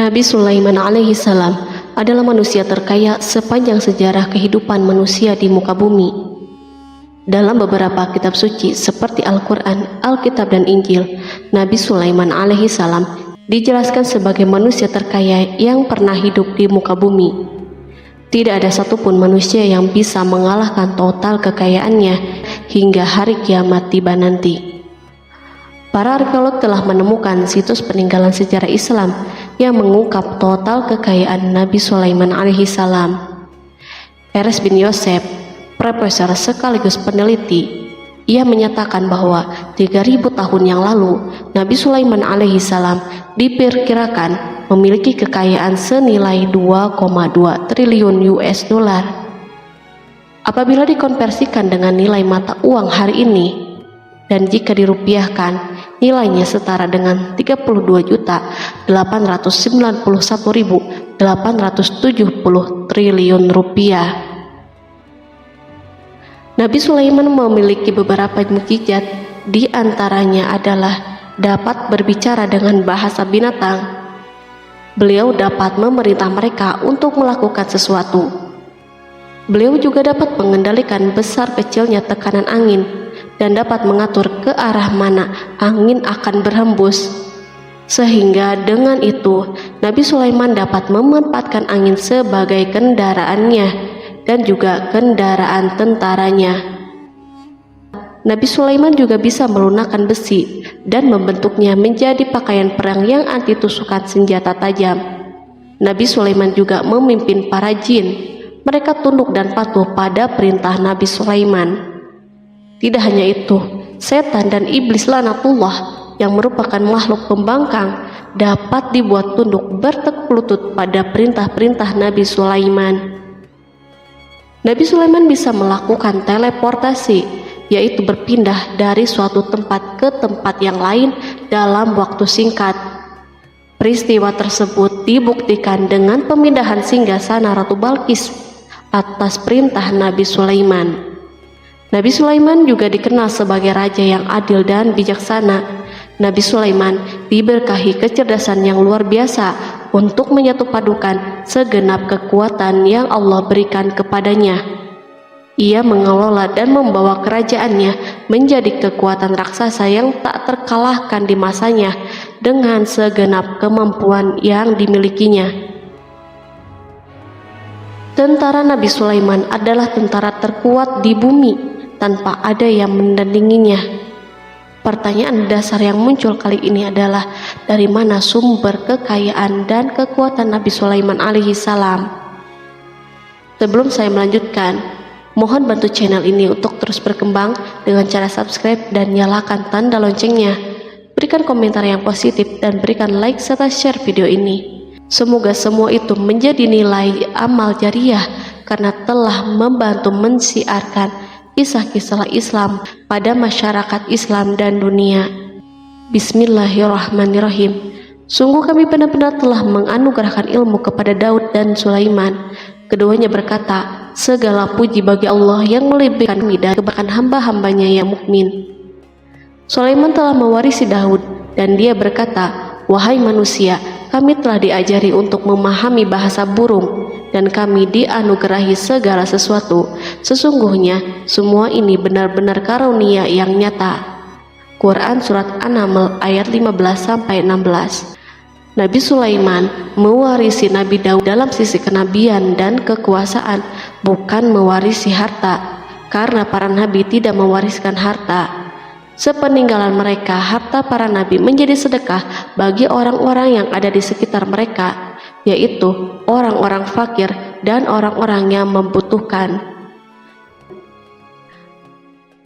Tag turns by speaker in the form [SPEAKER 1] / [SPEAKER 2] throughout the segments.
[SPEAKER 1] Nabi Sulaiman alaihi salam adalah manusia terkaya sepanjang sejarah kehidupan manusia di muka bumi. Dalam beberapa kitab suci seperti Al-Quran, Alkitab dan Injil, Nabi Sulaiman alaihi salam dijelaskan sebagai manusia terkaya yang pernah hidup di muka bumi. Tidak ada satupun manusia yang bisa mengalahkan total kekayaannya hingga hari kiamat tiba nanti. Para arkeolog telah menemukan situs peninggalan sejarah Islam yang mengungkap total kekayaan Nabi Sulaiman alaihi salam. Erez bin Yosef, profesor sekaligus peneliti, ia menyatakan bahwa 3000 tahun yang lalu Nabi Sulaiman alaihi salam diperkirakan memiliki kekayaan senilai 2,2 triliun US dollar. Apabila dikonversikan dengan nilai mata uang hari ini, dan jika dirupiahkan, nilainya setara dengan 32.891.870 triliun rupiah. Nabi Sulaiman memiliki beberapa mukjizat, di antaranya adalah dapat berbicara dengan bahasa binatang. Beliau dapat memerintah mereka untuk melakukan sesuatu. Beliau juga dapat mengendalikan besar kecilnya tekanan angin dan dapat mengatur ke arah mana angin akan berhembus. Sehingga dengan itu, Nabi Sulaiman dapat memanfaatkan angin sebagai kendaraannya dan juga kendaraan tentaranya. Nabi Sulaiman juga bisa melunakkan besi dan membentuknya menjadi pakaian perang yang anti tusukan senjata tajam. Nabi Sulaiman juga memimpin para jin. Mereka tunduk dan patuh pada perintah Nabi Sulaiman. Tidak hanya itu, setan dan iblis laknatullah yang merupakan makhluk pembangkang dapat dibuat tunduk bertekuk lutut pada perintah-perintah Nabi Sulaiman. Nabi Sulaiman bisa melakukan teleportasi, yaitu berpindah dari suatu tempat ke tempat yang lain dalam waktu singkat. Peristiwa tersebut dibuktikan dengan pemindahan singgasana Ratu Balqis atas perintah Nabi Sulaiman. Nabi Sulaiman juga dikenal sebagai raja yang adil dan bijaksana. Nabi Sulaiman diberkahi kecerdasan yang luar biasa untuk menyatupadukan segenap kekuatan yang Allah berikan kepadanya. Ia mengelola dan membawa kerajaannya menjadi kekuatan raksasa yang tak terkalahkan di masanya dengan segenap kemampuan yang dimilikinya. Tentara Nabi Sulaiman adalah tentara terkuat di bumi tanpa ada yang menandinginya. Pertanyaan dasar yang muncul kali ini adalah dari mana sumber kekayaan dan kekuatan Nabi Sulaiman alaihi salam? Sebelum saya melanjutkan, mohon bantu channel ini untuk terus berkembang dengan cara subscribe dan nyalakan tanda loncengnya. Berikan komentar yang positif dan berikan like serta share video ini. Semoga semua itu menjadi nilai amal jariah karena telah membantu mensiarkan kisah-kisah Islam pada masyarakat Islam dan dunia. Bismillahirrahmanirrahim. Sungguh kami benar-benar telah menganugerahkan ilmu kepada Daud dan Sulaiman. Keduanya berkata, segala puji bagi Allah yang melebihkan kami dan keberkahan hamba-hambanya yang mukmin. Sulaiman telah mewarisi Daud dan dia berkata, wahai manusia, kami telah diajari untuk memahami bahasa burung dan kami dianugerahi segala sesuatu. Sesungguhnya semua ini benar-benar karunia yang nyata. Quran Surat An-Naml ayat 15-16. Nabi Sulaiman mewarisi Nabi Daud dalam sisi kenabian dan kekuasaan, bukan mewarisi harta, karena para nabi tidak mewariskan harta. Sepeninggalan mereka, harta para nabi menjadi sedekah bagi orang-orang yang ada di sekitar mereka, yaitu orang-orang fakir dan orang-orang yang membutuhkan.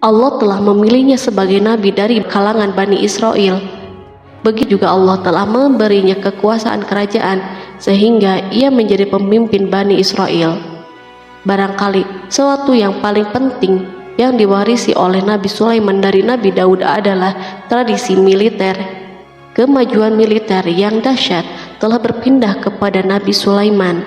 [SPEAKER 1] Allah telah memilihnya sebagai nabi dari kalangan Bani Israel. Begitu juga Allah telah memberinya kekuasaan kerajaan sehingga ia menjadi pemimpin Bani Israel. Barangkali sesuatu yang paling penting yang diwarisi oleh Nabi Sulaiman dari Nabi Daud adalah tradisi militer. Kemajuan militer yang dahsyat telah berpindah kepada Nabi Sulaiman.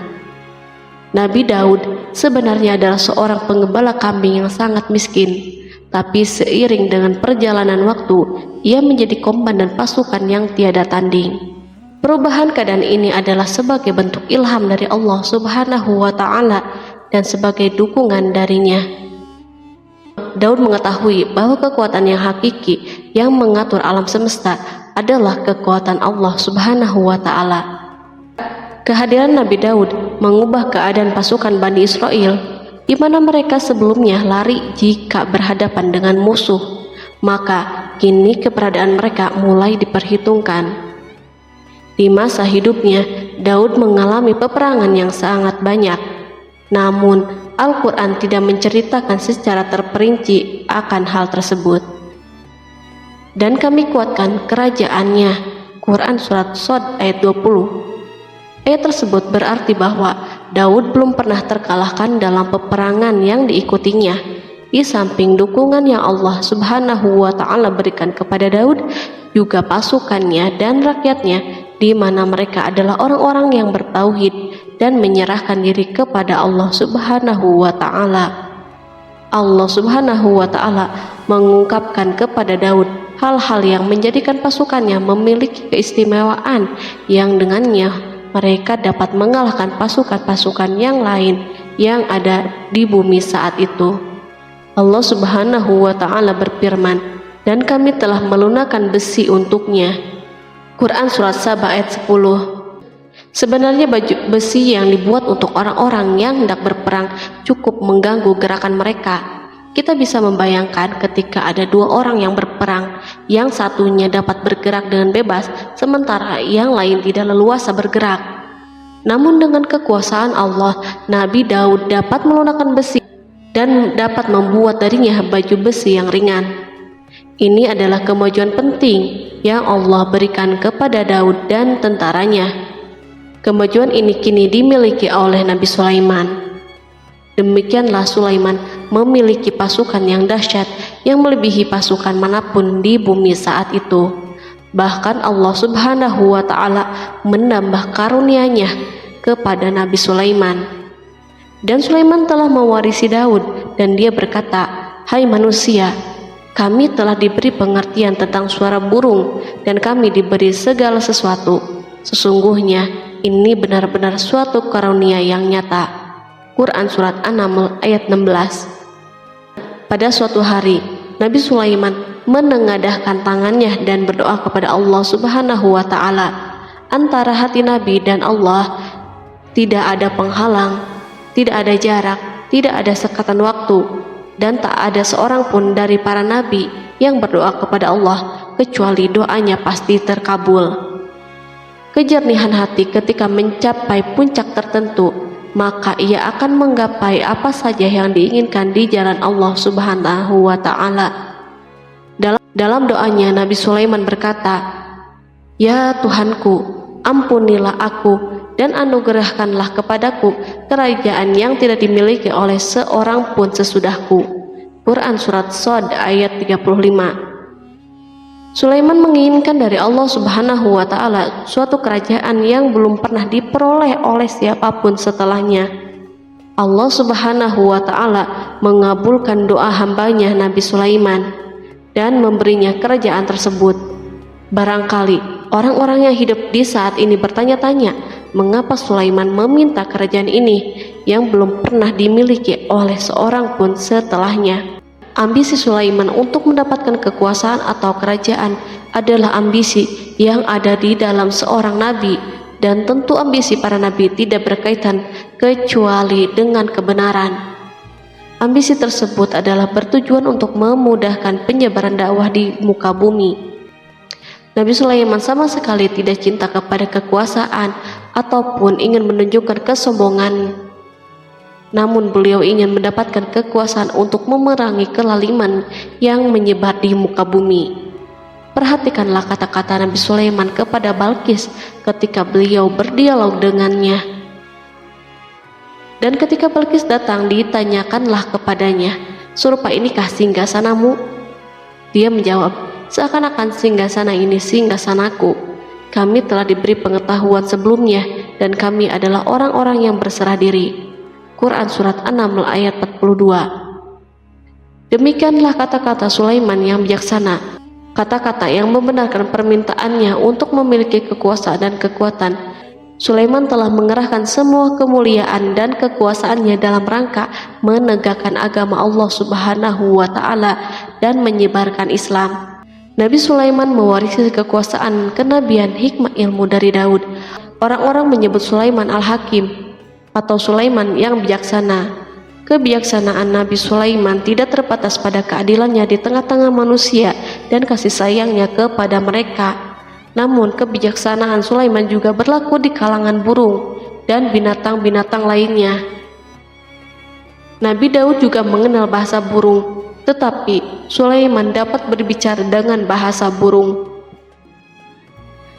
[SPEAKER 1] Nabi Daud sebenarnya adalah seorang penggembala kambing yang sangat miskin, tapi seiring dengan perjalanan waktu, ia menjadi komandan pasukan yang tiada tanding. Perubahan keadaan ini adalah sebagai bentuk ilham dari Allah Subhanahu wa Ta'ala dan sebagai dukungan darinya. Daud mengetahui bahwa kekuatan yang hakiki yang mengatur alam semesta adalah kekuatan Allah Subhanahu wa Ta'ala. Kehadiran Nabi Daud mengubah keadaan pasukan Bani Israel, di mana mereka sebelumnya lari jika berhadapan dengan musuh. Maka kini keberadaan mereka mulai diperhitungkan. Di masa hidupnya, Daud mengalami peperangan yang sangat banyak. Namun, Al-Quran tidak menceritakan secara terperinci akan hal tersebut. Dan kami kuatkan kerajaannya. Quran Surat Shad ayat 20. Ayat tersebut berarti bahwa Daud belum pernah terkalahkan dalam peperangan yang diikutinya. Di samping dukungan yang Allah Subhanahu wa Ta'ala berikan kepada Daud, juga pasukannya dan rakyatnya, di mana mereka adalah orang-orang yang bertauhid dan menyerahkan diri kepada Allah Subhanahu wa Ta'ala. Allah Subhanahu wa Ta'ala mengungkapkan kepada Daud hal-hal yang menjadikan pasukannya memiliki keistimewaan yang dengannya mereka dapat mengalahkan pasukan-pasukan yang lain yang ada di bumi saat itu. Allah Subhanahu wa Ta'ala berfirman, "Dan kami telah melunakkan besi untuknya." Quran Surat Saba ayat 10. Sebenarnya baju besi yang dibuat untuk orang-orang yang hendak berperang cukup mengganggu gerakan mereka. Kita bisa membayangkan ketika ada dua orang yang berperang, yang satunya dapat bergerak dengan bebas, sementara yang lain tidak leluasa bergerak. Namun dengan kekuasaan Allah, Nabi Daud dapat melunakkan besi dan dapat membuat darinya baju besi yang ringan. Ini adalah kemajuan penting yang Allah berikan kepada Daud dan tentaranya. Kemajuan ini kini dimiliki oleh Nabi Sulaiman. Demikianlah Sulaiman memiliki pasukan yang dahsyat yang melebihi pasukan manapun di bumi saat itu. Bahkan Allah Subhanahu wa Ta'ala menambah karunia-Nya kepada Nabi Sulaiman. Dan Sulaiman telah mewarisi Daud, dan dia berkata, "Hai manusia, kami telah diberi pengertian tentang suara burung, dan kami diberi segala sesuatu. Sesungguhnya ini benar-benar suatu karunia yang nyata." Quran Surat An-Naml ayat 16. Pada suatu hari, Nabi Sulaiman menengadahkan tangannya dan berdoa kepada Allah Subhanahu wa Ta'ala. Antara hati Nabi dan Allah tidak ada penghalang, tidak ada jarak, tidak ada sekatan waktu, dan tak ada seorang pun dari para nabi yang berdoa kepada Allah kecuali doanya pasti terkabul. Kejernihan hati ketika mencapai puncak tertentu, maka ia akan menggapai apa saja yang diinginkan di jalan Allah Subhanahu wa Ta'ala. Dalam doanya, Nabi Sulaiman berkata, "Ya Tuhanku, ampunilah aku dan anugerahkanlah kepadaku kerajaan yang tidak dimiliki oleh seorang pun sesudahku." Quran Surat Shad ayat 35. Sulaiman menginginkan dari Allah Subhanahu wa Ta'ala suatu kerajaan yang belum pernah diperoleh oleh siapapun setelahnya. Allah Subhanahu wa Ta'ala mengabulkan doa hambanya Nabi Sulaiman dan memberinya kerajaan tersebut. Barangkali orang-orang yang hidup di saat ini bertanya-tanya, mengapa Sulaiman meminta kerajaan ini yang belum pernah dimiliki oleh seorang pun setelahnya. Ambisi Sulaiman untuk mendapatkan kekuasaan atau kerajaan adalah ambisi yang ada di dalam seorang nabi, dan tentu ambisi para nabi tidak berkaitan kecuali dengan kebenaran. Ambisi tersebut adalah bertujuan untuk memudahkan penyebaran dakwah di muka bumi. Nabi Sulaiman sama sekali tidak cinta kepada kekuasaan ataupun ingin menunjukkan kesombongan. Namun beliau ingin mendapatkan kekuasaan untuk memerangi kelaliman yang menyebar di muka bumi. Perhatikanlah kata-kata Nabi Sulaiman kepada Balqis ketika beliau berdialog dengannya. Dan ketika Balqis datang, ditanyakanlah kepadanya, "Serupa inikah singgasanamu?" Dia menjawab, "Seakan-akan singgasana ini singgasanaku. Kami telah diberi pengetahuan sebelumnya dan kami adalah orang-orang yang berserah diri." Quran Surat An-Naml ayat 42. Demikianlah kata-kata Sulaiman yang bijaksana. kata-kata yang membenarkan permintaannya untuk memiliki kekuasaan dan kekuatan. Sulaiman telah mengerahkan semua kemuliaan dan kekuasaannya dalam rangka menegakkan agama Allah Subhanahu wa Ta'ala dan menyebarkan Islam. Nabi Sulaiman mewarisi kekuasaan, kenabian, hikmah ilmu dari Daud. Orang-orang menyebut Sulaiman Al-Hakim atau Sulaiman yang bijaksana. Kebijaksanaan Nabi Sulaiman tidak terbatas pada keadilannya di tengah-tengah manusia dan kasih sayangnya kepada mereka. Namun kebijaksanaan Sulaiman juga berlaku di kalangan burung dan binatang-binatang lainnya. Nabi Daud juga mengenal bahasa burung, tetapi Sulaiman dapat berbicara dengan bahasa burung.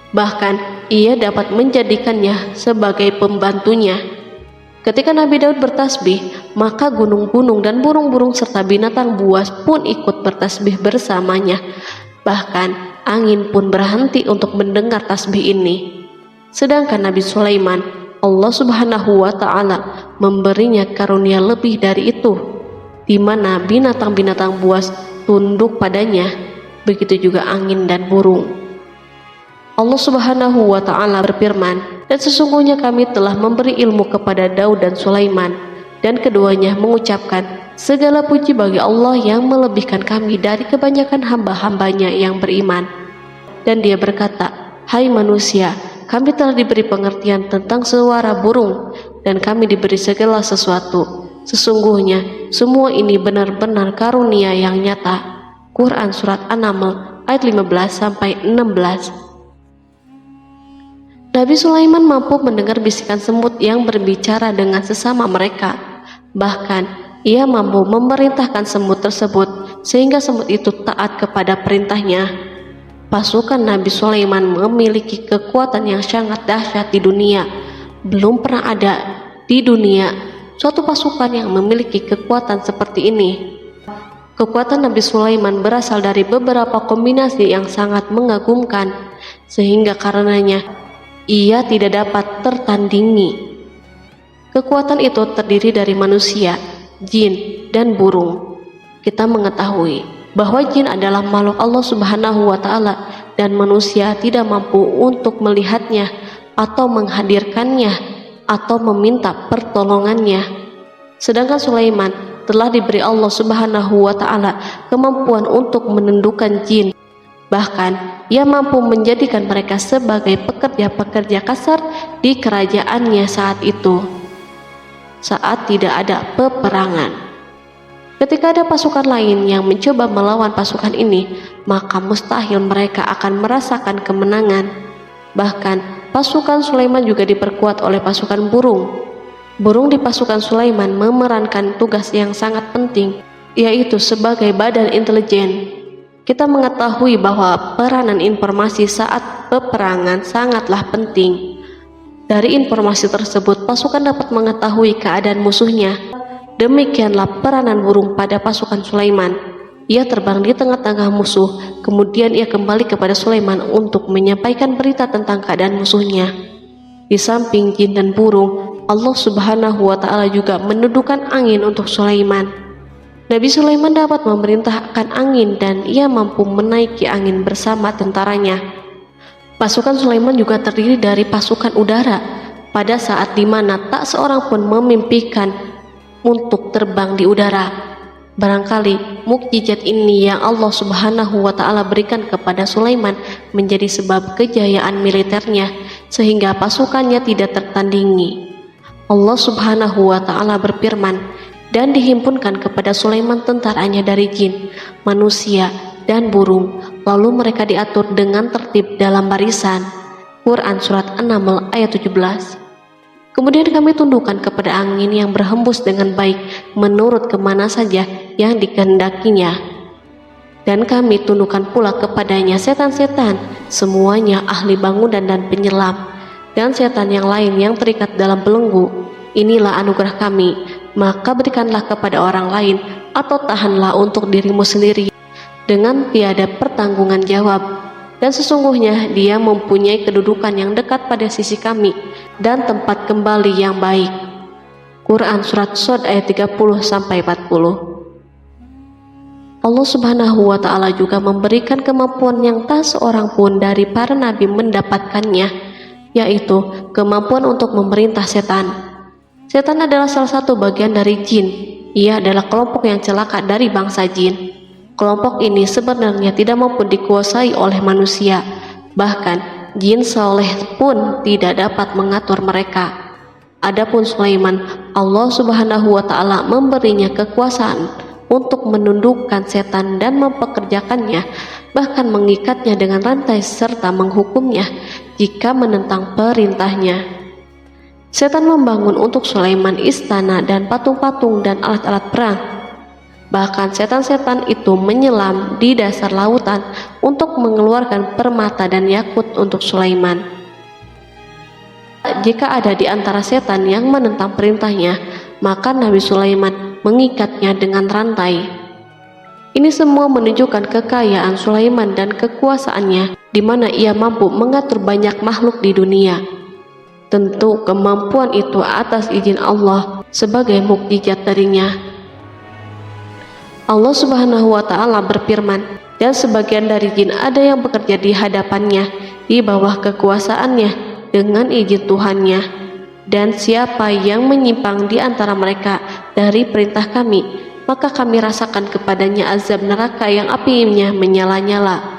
[SPEAKER 1] Bahkan ia dapat menjadikannya sebagai pembantunya. Ketika Nabi Daud bertasbih, maka gunung-gunung dan burung-burung serta binatang buas pun ikut bertasbih bersamanya. Bahkan angin pun berhenti untuk mendengar tasbih ini. Sedangkan Nabi Sulaiman, Allah Subhanahu wa Ta'ala memberinya karunia lebih dari itu, di mana binatang-binatang buas tunduk padanya, begitu juga angin dan burung. Allah Subhanahu wa Ta'ala berfirman, dan sesungguhnya kami telah memberi ilmu kepada Daud dan Sulaiman, dan keduanya mengucapkan, segala puji bagi Allah yang melebihkan kami dari kebanyakan hamba-hambanya yang beriman. Dan dia berkata, hai manusia, kami telah diberi pengertian tentang suara burung, dan kami diberi segala sesuatu. Sesungguhnya semua ini benar-benar karunia yang nyata. Quran Surat An-Naml ayat 15-16. Nabi Sulaiman mampu mendengar bisikan semut yang berbicara dengan sesama mereka. Bahkan ia mampu memerintahkan semut tersebut sehingga semut itu taat kepada perintahnya. Pasukan Nabi Sulaiman memiliki kekuatan yang sangat dahsyat di dunia. Belum pernah ada di dunia suatu pasukan yang memiliki kekuatan seperti ini. Kekuatan Nabi Sulaiman berasal dari beberapa kombinasi yang sangat mengagumkan, sehingga karenanya ia tidak dapat tertandingi. Kekuatan itu terdiri dari manusia, jin, dan burung. Kita mengetahui bahwa jin adalah makhluk Allah Subhanahu wa Ta'ala dan manusia tidak mampu untuk melihatnya atau menghadirkannya atau meminta pertolongannya. Sedangkan Sulaiman telah diberi Allah Subhanahu wa Ta'ala kemampuan untuk menundukkan jin. Bahkan ia mampu menjadikan mereka sebagai pekerja-pekerja kasar di kerajaannya saat itu, saat tidak ada peperangan. Ketika ada pasukan lain yang mencoba melawan pasukan ini, maka mustahil mereka akan merasakan kemenangan. Bahkan pasukan Sulaiman juga diperkuat oleh pasukan burung. Burung di pasukan Sulaiman memerankan tugas yang sangat penting, yaitu sebagai badan intelijen. Kita mengetahui bahwa peranan informasi saat peperangan sangatlah penting. Dari informasi tersebut, pasukan dapat mengetahui keadaan musuhnya. Demikianlah peranan burung pada pasukan Sulaiman. Ia terbang di tengah-tengah musuh, kemudian ia kembali kepada Sulaiman untuk menyampaikan berita tentang keadaan musuhnya. Di samping jin dan burung, Allah Subhanahu wa Ta'ala juga menundukkan angin untuk Sulaiman. Nabi Sulaiman dapat memerintahkan angin dan ia mampu menaiki angin bersama tentaranya. Pasukan Sulaiman juga terdiri dari pasukan udara pada saat dimana tak seorang pun memimpikan untuk terbang di udara. Barangkali mukjizat ini yang Allah Subhanahu wa Ta'ala berikan kepada Sulaiman menjadi sebab kejayaan militernya sehingga pasukannya tidak tertandingi. Allah Subhanahu wa Ta'ala berfirman, dan dihimpunkan kepada Sulaiman tentaranya dari jin, manusia, dan burung, lalu mereka diatur dengan tertib dalam barisan. Quran Surat An-Naml ayat 17. Kemudian kami tundukkan kepada angin yang berhembus dengan baik menurut kemana saja yang dikehendakinya. Dan kami tundukkan pula kepadanya setan-setan, semuanya ahli bangunan dan penyelam, dan setan yang lain yang terikat dalam belenggu. Inilah anugerah kami, maka berikanlah kepada orang lain atau tahanlah untuk dirimu sendiri dengan tiada pertanggungan jawab. Dan sesungguhnya dia mempunyai kedudukan yang dekat pada sisi kami dan tempat kembali yang baik. Quran Surat Shad ayat 30-40. Allah Subhanahu wa Ta'ala juga memberikan kemampuan yang tak seorang pun dari para nabi mendapatkannya, yaitu kemampuan untuk memerintah setan. Setan adalah salah satu bagian dari jin. Ia adalah kelompok yang celaka dari bangsa jin. Kelompok ini sebenarnya tidak mampu dikuasai oleh manusia. Bahkan jin soleh pun tidak dapat mengatur mereka. Adapun Sulaiman, Allah Subhanahu wa Ta'ala memberinya kekuasaan untuk menundukkan setan dan mempekerjakannya, bahkan mengikatnya dengan rantai serta menghukumnya jika menentang perintahnya. Setan membangun untuk Sulaiman istana dan patung-patung dan alat-alat perang. Bahkan setan-setan itu menyelam di dasar lautan untuk mengeluarkan permata dan yakut untuk Sulaiman. Jika ada di antara setan yang menentang perintahnya, maka Nabi Sulaiman mengikatnya dengan rantai. Ini semua menunjukkan kekayaan Sulaiman dan kekuasaannya, di mana ia mampu mengatur banyak makhluk di dunia. Tentu kemampuan itu atas izin Allah sebagai mukjizat darinya. Allah Subhanahu wa Ta'ala berfirman, dan sebagian dari jin ada yang bekerja di hadapannya di bawah kekuasaannya dengan izin Tuhannya. Dan siapa yang menyimpang di antara mereka dari perintah kami, maka kami rasakan kepadanya azab neraka yang apinya menyala-nyala.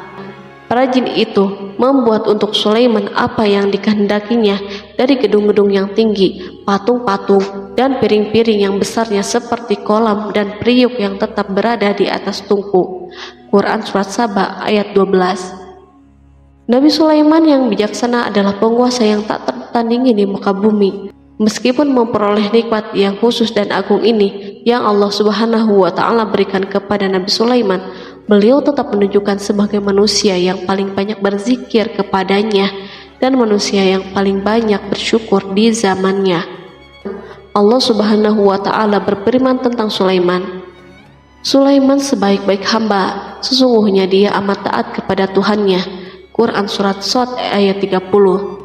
[SPEAKER 1] Para jin itu membuat untuk Sulaiman apa yang dikehendakinya dari gedung-gedung yang tinggi, patung-patung, dan piring-piring yang besarnya seperti kolam dan periuk yang tetap berada di atas tungku. Quran Surat Saba ayat 12. Nabi Sulaiman yang bijaksana adalah penguasa yang tak tertandingi di muka bumi. Meskipun memperoleh nikmat yang khusus dan agung ini yang Allah Subhanahu wa Ta'ala berikan kepada Nabi Sulaiman, beliau tetap menunjukkan sebagai manusia yang paling banyak berzikir kepadanya dan manusia yang paling banyak bersyukur di zamannya. Allah Subhanahu wa Ta'ala berfirman tentang Sulaiman, Sulaiman sebaik-baik hamba, sesungguhnya dia amat taat kepada Tuhannya. Quran Surat Shad ayat 30.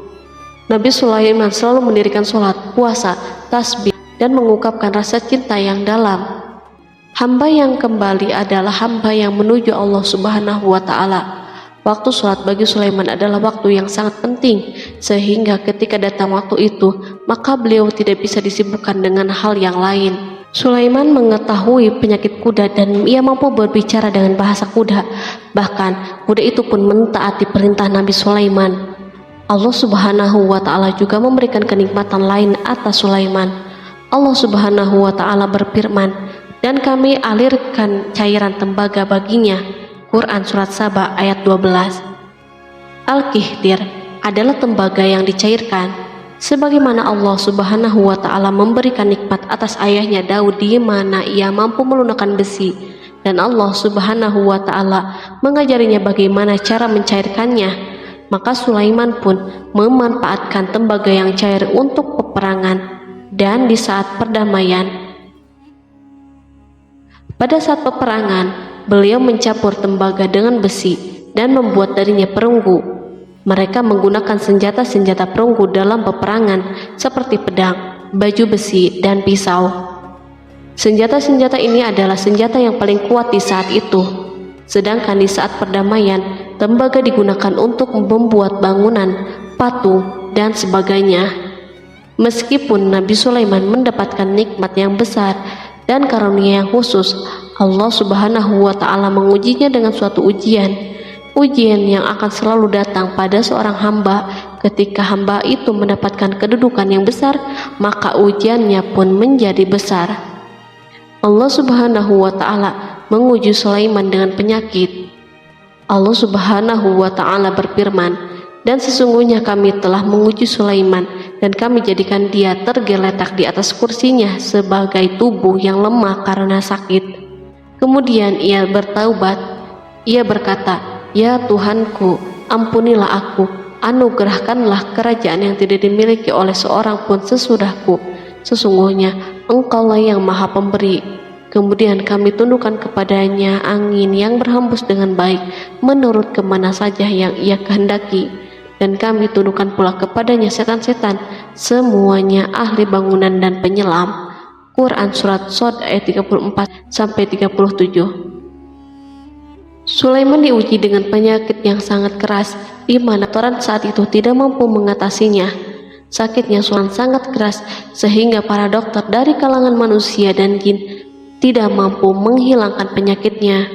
[SPEAKER 1] Nabi Sulaiman selalu mendirikan sholat, puasa, tasbih, dan mengungkapkan rasa cinta yang dalam. Hamba yang kembali adalah hamba yang menuju Allah Subhanahu wa Ta'ala. Waktu sholat bagi Sulaiman adalah waktu yang sangat penting, sehingga ketika datang waktu itu, maka beliau tidak bisa disibukkan dengan hal yang lain. Sulaiman mengetahui penyakit kuda dan ia mampu berbicara dengan bahasa kuda. Bahkan kuda itu pun mentaati perintah Nabi Sulaiman. Allah Subhanahu wa Ta'ala juga memberikan kenikmatan lain atas Sulaiman. Allah Subhanahu wa Ta'ala berfirman, dan kami alirkan cairan tembaga baginya. Quran Surat Saba ayat 12. Al-Kihdir adalah tembaga yang dicairkan. Sebagaimana Allah Subhanahu wa Ta'ala memberikan nikmat atas ayahnya Daud di mana ia mampu melunakkan besi, dan Allah Subhanahu wa Ta'ala mengajarinya bagaimana cara mencairkannya, maka Sulaiman pun memanfaatkan tembaga yang cair untuk peperangan dan di saat perdamaian. Pada saat peperangan, beliau mencampur tembaga dengan besi dan membuat darinya perunggu. Mereka menggunakan senjata-senjata perunggu dalam peperangan seperti pedang, baju besi, dan pisau. Senjata-senjata ini adalah senjata yang paling kuat di saat itu. Sedangkan di saat perdamaian, tembaga digunakan untuk membuat bangunan, patung, dan sebagainya. Meskipun Nabi Sulaiman mendapatkan nikmat yang besar dan karunia yang khusus, Allah Subhanahu wa Ta'ala mengujinya dengan suatu ujian yang akan selalu datang pada seorang hamba. Ketika hamba itu mendapatkan kedudukan yang besar, maka ujiannya pun menjadi besar. Allah Subhanahu wa Ta'ala menguji Sulaiman dengan penyakit. Allah Subhanahu wa Ta'ala berfirman, dan sesungguhnya kami telah menguji Sulaiman dan kami jadikan dia tergeletak di atas kursinya sebagai tubuh yang lemah karena sakit. Kemudian ia bertaubat. Ia berkata, Ya Tuhanku, ampunilah aku, anugerahkanlah kerajaan yang tidak dimiliki oleh seorang pun sesudahku. Sesungguhnya Engkaulah yang Maha Pemberi. Kemudian kami tundukkan kepadanya angin yang berhembus dengan baik menurut kemana saja yang ia kehendaki, dan kami tundukkan pula kepadanya setan-setan, semuanya ahli bangunan dan penyelam. Quran Surat Shad ayat 34-37. Sulaiman diuji dengan penyakit yang sangat keras, di mana dokter saat itu tidak mampu mengatasinya. Sakitnya Sulaiman sangat keras sehingga para dokter dari kalangan manusia dan jin tidak mampu menghilangkan penyakitnya.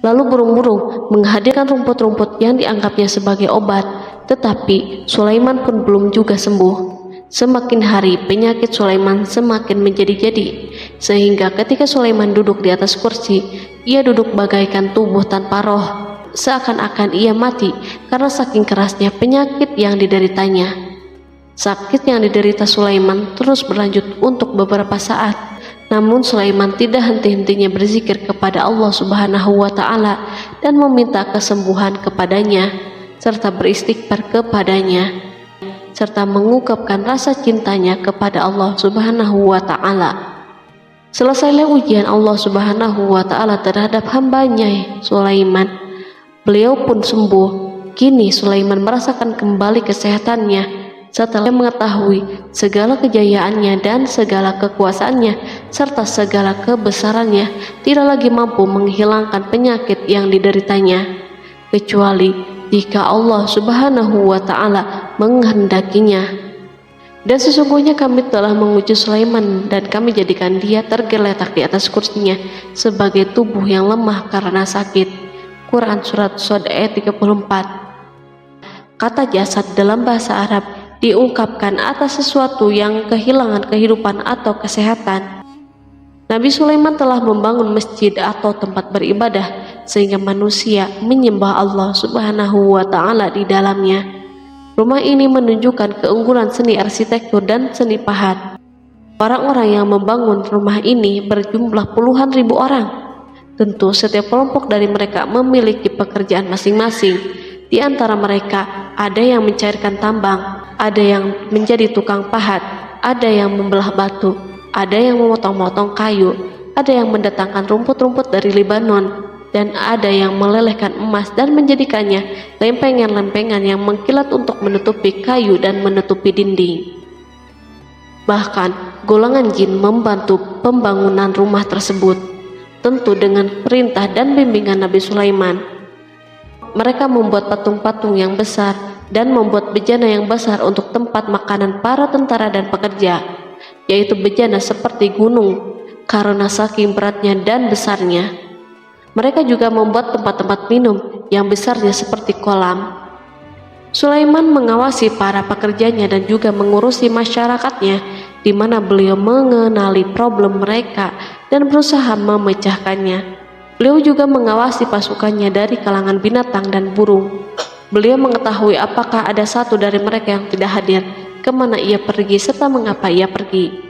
[SPEAKER 1] Lalu burung-burung menghadirkan rumput-rumput yang dianggapnya sebagai obat, tetapi Sulaiman pun belum juga sembuh. Semakin hari penyakit Sulaiman semakin menjadi-jadi, sehingga ketika Sulaiman duduk di atas kursi, ia duduk bagaikan tubuh tanpa roh, seakan-akan ia mati karena saking kerasnya penyakit yang dideritanya. Sakit yang diderita Sulaiman terus berlanjut untuk beberapa saat, namun Sulaiman tidak henti-hentinya berzikir kepada Allah Subhanahu wa Ta'ala dan meminta kesembuhan kepadanya, serta beristighfar kepadanya, serta mengungkapkan rasa cintanya kepada Allah Subhanahu wa Ta'ala. Selesailah ujian Allah Subhanahu wa Ta'ala terhadap hambanya Sulaiman. Beliau pun sembuh. Kini Sulaiman merasakan kembali kesehatannya setelah mengetahui segala kejayaannya dan segala kekuasaannya serta segala kebesarannya tidak lagi mampu menghilangkan penyakit yang dideritanya, kecuali jika Allah Subhanahu wa Ta'ala menghendakinya. Dan sesungguhnya kami telah menguji Sulaiman dan kami jadikan dia tergeletak di atas kursinya sebagai tubuh yang lemah karena sakit. Quran Surat Shad ayat 34. Kata jasad dalam bahasa Arab diungkapkan atas sesuatu yang kehilangan kehidupan atau kesehatan. Nabi Sulaiman telah membangun masjid atau tempat beribadah sehingga manusia menyembah Allah Subhanahu wa Ta'ala di dalamnya. Rumah ini menunjukkan keunggulan seni arsitektur dan seni pahat. Orang-orang yang membangun rumah ini berjumlah puluhan ribu orang. Tentu setiap kelompok dari mereka memiliki pekerjaan masing-masing. Di antara mereka ada yang mencairkan tambang, ada yang menjadi tukang pahat, ada yang membelah batu, ada yang memotong-motong kayu, ada yang mendatangkan rumput-rumput dari Lebanon, dan ada yang melelehkan emas dan menjadikannya lempengan-lempengan yang mengkilat untuk menutupi kayu dan menutupi dinding. Bahkan golongan jin membantu pembangunan rumah tersebut, tentu dengan perintah dan bimbingan Nabi Sulaiman. Mereka membuat patung-patung yang besar dan membuat bejana yang besar untuk tempat makanan para tentara dan pekerja, yaitu bejana seperti gunung karena saking beratnya dan besarnya. Mereka juga membuat tempat-tempat minum yang besarnya seperti kolam. Sulaiman mengawasi para pekerjanya dan juga mengurusi masyarakatnya, di mana beliau mengenali problem mereka dan berusaha memecahkannya. Beliau juga mengawasi pasukannya dari kalangan binatang dan burung. Beliau mengetahui apakah ada satu dari mereka yang tidak hadir, kemana ia pergi, serta mengapa ia pergi.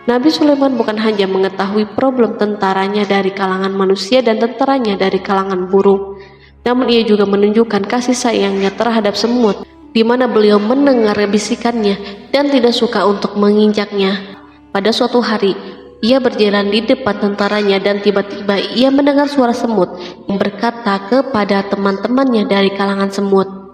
[SPEAKER 1] Nabi Sulaiman bukan hanya mengetahui problem tentaranya dari kalangan manusia dan tentaranya dari kalangan burung, namun ia juga menunjukkan kasih sayangnya terhadap semut, di mana beliau mendengar bisikannya dan tidak suka untuk menginjaknya. Pada suatu hari, ia berjalan di depan tentaranya dan tiba-tiba ia mendengar suara semut yang berkata kepada teman-temannya dari kalangan semut.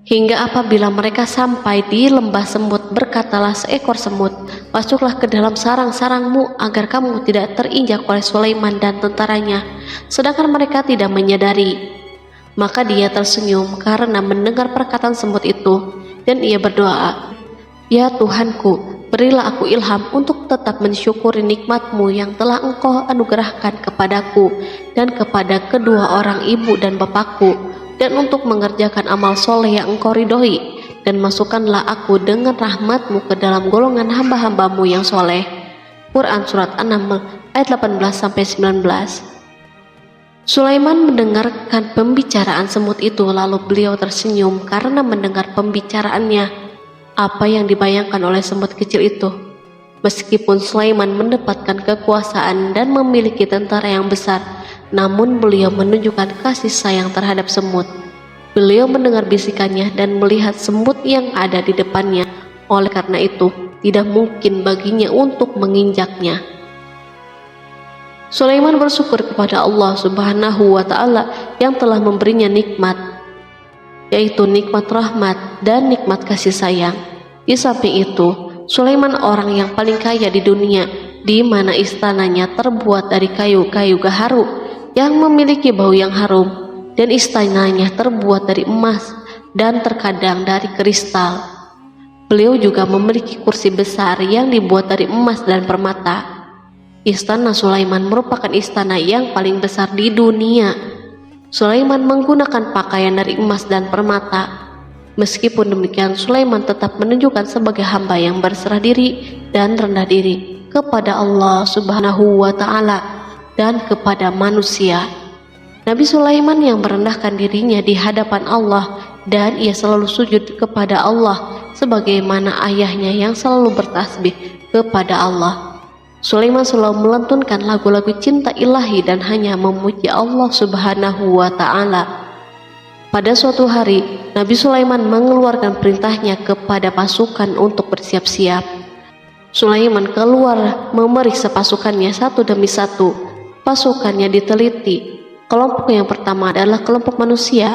[SPEAKER 1] Hingga apabila mereka sampai di lembah semut, berkatalah seekor semut, "Masuklah ke dalam sarang-sarangmu agar kamu tidak terinjak oleh Sulaiman dan tentaranya." Sedangkan mereka tidak menyadari. Maka dia tersenyum karena mendengar perkataan semut itu, dan ia berdoa, "Ya Tuhanku, berilah aku ilham untuk tetap mensyukuri nikmat-Mu yang telah Engkau anugerahkan kepadaku dan kepada kedua orang ibu dan bapakku, dan untuk mengerjakan amal soleh yang Engkau ridhoi, dan masukkanlah aku dengan rahmat-Mu ke dalam golongan hamba-hamba-Mu yang soleh." Quran Surat An-Naml ayat 18-19. Sulaiman mendengarkan pembicaraan semut itu, lalu beliau tersenyum karena mendengar pembicaraannya. Apa yang dibayangkan oleh semut kecil itu? Meskipun Sulaiman mendapatkan kekuasaan dan memiliki tentara yang besar, namun beliau menunjukkan kasih sayang terhadap semut. Beliau mendengar bisikannya dan melihat semut yang ada di depannya. Oleh karena itu, tidak mungkin baginya untuk menginjaknya. Sulaiman bersyukur kepada Allah Subhanahu wa Ta'ala yang telah memberinya nikmat, yaitu nikmat rahmat dan nikmat kasih sayang. Di samping itu, Sulaiman orang yang paling kaya di dunia, di mana istananya terbuat dari kayu-kayu gaharu yang memiliki bau yang harum, dan istananya terbuat dari emas dan terkadang dari kristal. Beliau juga memiliki kursi besar yang dibuat dari emas dan permata. Istana Sulaiman merupakan istana yang paling besar di dunia. Sulaiman menggunakan pakaian dari emas dan permata. Meskipun demikian, Sulaiman tetap menunjukkan sebagai hamba yang berserah diri dan rendah diri kepada Allah Subhanahu wa Ta'ala dan kepada manusia. Nabi Sulaiman yang merendahkan dirinya di hadapan Allah, dan ia selalu sujud kepada Allah sebagaimana ayahnya yang selalu bertasbih kepada Allah. Sulaiman selalu melantunkan lagu-lagu cinta ilahi dan hanya memuji Allah Subhanahu wa Ta'ala. Pada suatu hari, Nabi Sulaiman mengeluarkan perintahnya kepada pasukan untuk bersiap-siap. Sulaiman keluar memeriksa pasukannya satu demi satu. Pasukannya diteliti. Kelompok yang pertama adalah kelompok manusia.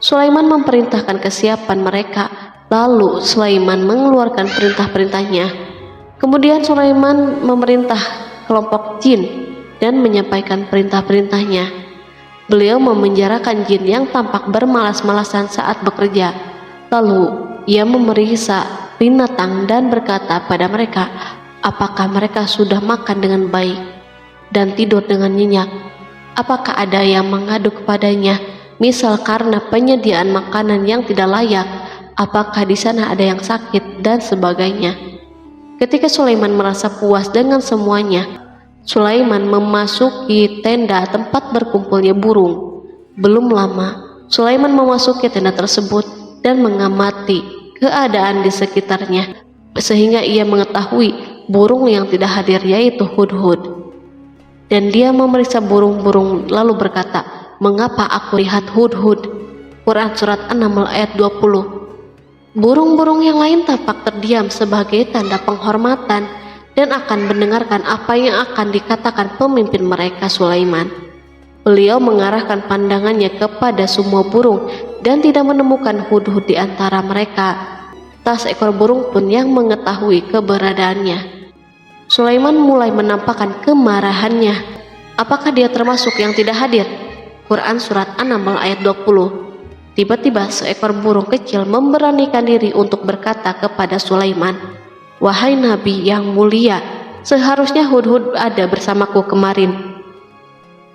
[SPEAKER 1] Sulaiman memerintahkan kesiapan mereka, lalu Sulaiman mengeluarkan perintah-perintahnya. Kemudian Sulaiman memerintah kelompok jin dan menyampaikan perintah-perintahnya. Beliau memenjarakan jin yang tampak bermalas-malasan saat bekerja. Lalu ia memeriksa binatang dan berkata pada mereka, apakah mereka sudah makan dengan baik dan tidur dengan nyenyak? Apakah ada yang mengadu kepadanya, misal karena penyediaan makanan yang tidak layak? Apakah di sana ada yang sakit dan sebagainya? Ketika Sulaiman merasa puas dengan semuanya, Sulaiman memasuki tenda tempat berkumpulnya burung. Belum lama, Sulaiman memasuki tenda tersebut dan mengamati keadaan di sekitarnya, sehingga ia mengetahui burung yang tidak hadir yaitu hudhud. Dan dia memeriksa burung-burung lalu berkata, mengapa aku lihat hudhud? Quran Surat An-Naml ayat 20. Burung-burung yang lain tampak terdiam sebagai tanda penghormatan dan akan mendengarkan apa yang akan dikatakan pemimpin mereka Sulaiman. Beliau mengarahkan pandangannya kepada semua burung dan tidak menemukan hudhud di antara mereka. Tak seekor burung pun yang mengetahui keberadaannya. Sulaiman mulai menampakkan kemarahannya. Apakah dia termasuk yang tidak hadir? Quran Surat An-Naml ayat 20. Tiba-tiba seekor burung kecil memberanikan diri untuk berkata kepada Sulaiman, wahai Nabi yang mulia, seharusnya hudhud ada bersamaku kemarin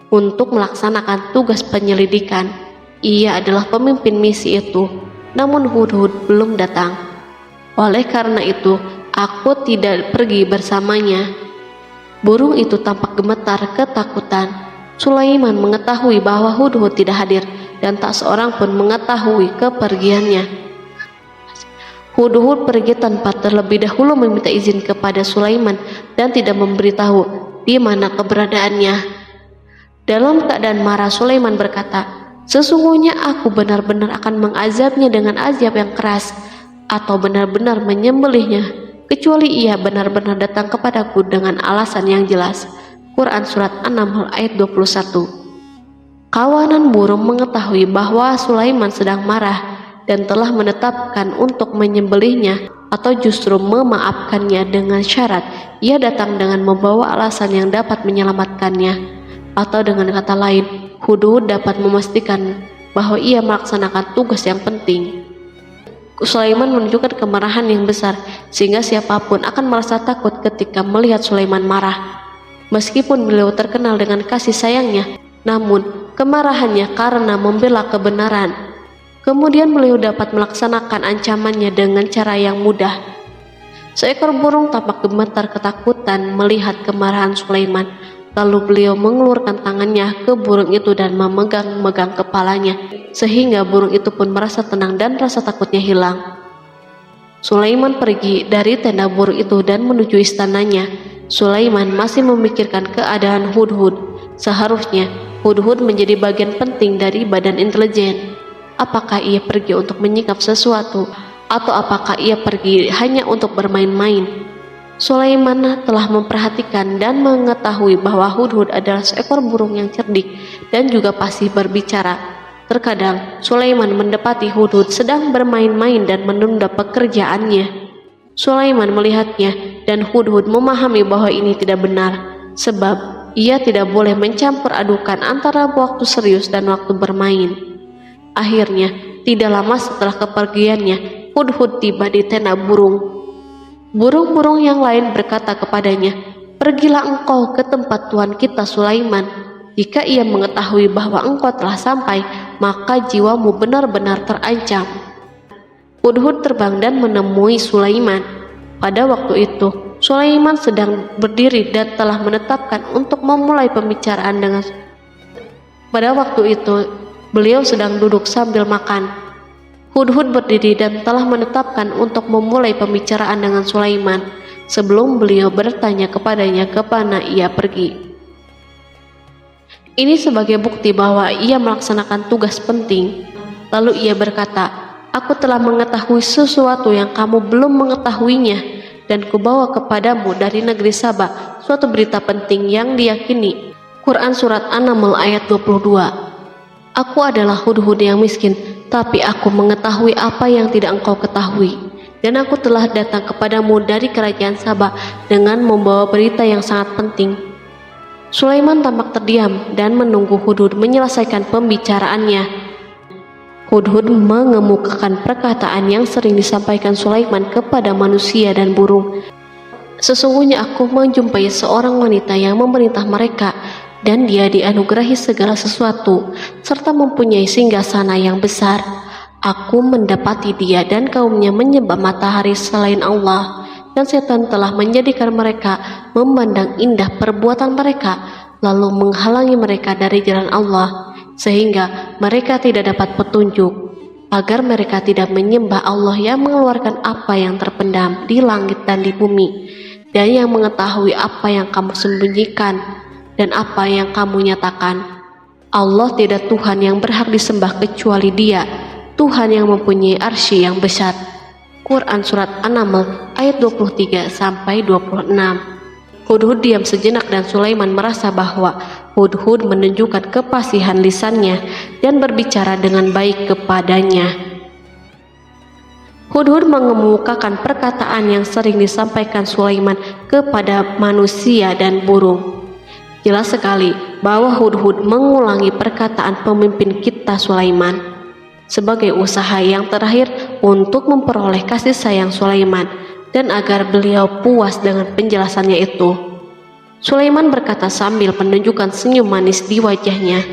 [SPEAKER 1] untuk melaksanakan tugas penyelidikan. Ia adalah pemimpin misi itu, namun hudhud belum datang. Oleh karena itu, aku tidak pergi bersamanya. Burung itu tampak gemetar ketakutan. Sulaiman mengetahui bahwa hudhud tidak hadir dan tak seorang pun mengetahui kepergiannya. Hudhud pergi tanpa terlebih dahulu meminta izin kepada Sulaiman dan tidak memberitahu di mana keberadaannya. Dalam keadaan marah, Sulaiman berkata, sesungguhnya aku benar-benar akan mengazabnya dengan azab yang keras, atau benar-benar menyembelihnya, kecuali ia benar-benar datang kepadaku dengan alasan yang jelas. Quran Surat An-Naml ayat 21. Kawanan burung mengetahui bahwa Sulaiman sedang marah dan telah menetapkan untuk menyembelihnya atau justru memaafkannya dengan syarat ia datang dengan membawa alasan yang dapat menyelamatkannya, atau dengan kata lain, hudhud dapat memastikan bahwa ia melaksanakan tugas yang penting. Sulaiman menunjukkan kemarahan yang besar sehingga siapapun akan merasa takut ketika melihat Sulaiman marah. Meskipun beliau terkenal dengan kasih sayangnya, namun kemarahannya karena membela kebenaran. Kemudian beliau dapat melaksanakan ancamannya dengan cara yang mudah. Seekor burung tampak gemetar ketakutan melihat kemarahan Sulaiman. Lalu beliau mengeluarkan tangannya ke burung itu dan memegang-megang kepalanya, sehingga burung itu pun merasa tenang dan rasa takutnya hilang. Sulaiman pergi dari tenda burung itu dan menuju istananya. Sulaiman masih memikirkan keadaan hudhud. Seharusnya hudhud menjadi bagian penting dari badan intelijen. Apakah ia pergi untuk menyikap sesuatu, atau apakah ia pergi hanya untuk bermain-main? Sulaiman telah memperhatikan dan mengetahui bahwa hudhud adalah seekor burung yang cerdik dan juga fasih berbicara. Terkadang Sulaiman mendapati hudhud sedang bermain-main dan menunda pekerjaannya. Sulaiman melihatnya dan hudhud memahami bahwa ini tidak benar, sebab ia tidak boleh mencampur adukan antara waktu serius dan waktu bermain. Akhirnya, tidak lama setelah kepergiannya, Hudhud tiba di tenda burung. Burung-burung yang lain berkata kepadanya, "Pergilah engkau ke tempat Tuhan kita Sulaiman. Jika ia mengetahui bahwa engkau telah sampai, maka jiwamu benar-benar terancam." Hudhud terbang dan menemui Sulaiman. Pada waktu itu, Sulaiman sedang berdiri dan telah menetapkan untuk memulai pembicaraan dengan. Pada waktu itu, beliau sedang duduk sambil makan. Hudhud berdiri dan telah menetapkan untuk memulai pembicaraan dengan Sulaiman sebelum beliau bertanya kepadanya kemana ia pergi. Ini sebagai bukti bahwa ia melaksanakan tugas penting. Lalu ia berkata, "Aku telah mengetahui sesuatu yang kamu belum mengetahuinya, dan kubawa kepadamu dari negeri Saba suatu berita penting yang diyakini." Quran Surat An-Naml ayat 22. Aku adalah Hudhud yang miskin, tapi aku mengetahui apa yang tidak engkau ketahui. Dan aku telah datang kepadamu dari kerajaan Saba dengan membawa berita yang sangat penting. Sulaiman tampak terdiam dan menunggu Hudhud menyelesaikan pembicaraannya. Hudhud mengemukakan perkataan yang sering disampaikan Sulaiman kepada manusia dan burung. "Sesungguhnya aku menjumpai seorang wanita yang memerintah mereka, dan dia dianugerahi segala sesuatu, serta mempunyai singgasana yang besar. Aku mendapati dia dan kaumnya menyembah matahari selain Allah, dan setan telah menjadikan mereka memandang indah perbuatan mereka, lalu menghalangi mereka dari jalan Allah, sehingga mereka tidak dapat petunjuk, agar mereka tidak menyembah Allah yang mengeluarkan apa yang terpendam di langit dan di bumi, dan yang mengetahui apa yang kamu sembunyikan dan apa yang kamu nyatakan. Allah tidak Tuhan yang berhak disembah kecuali Dia, Tuhan yang mempunyai arsy yang besar." Quran Surat An-Naml ayat 23-26. Hudhud diam sejenak dan Sulaiman merasa bahwa Hudhud menunjukkan kefasihan lisannya dan berbicara dengan baik kepadanya. Hudhud mengemukakan perkataan yang sering disampaikan Sulaiman kepada manusia dan burung. Jelas sekali bahwa Hudhud mengulangi perkataan pemimpin kita Sulaiman sebagai usaha yang terakhir untuk memperoleh kasih sayang Sulaiman dan agar beliau puas dengan penjelasannya itu. Sulaiman berkata sambil menunjukkan senyum manis di wajahnya,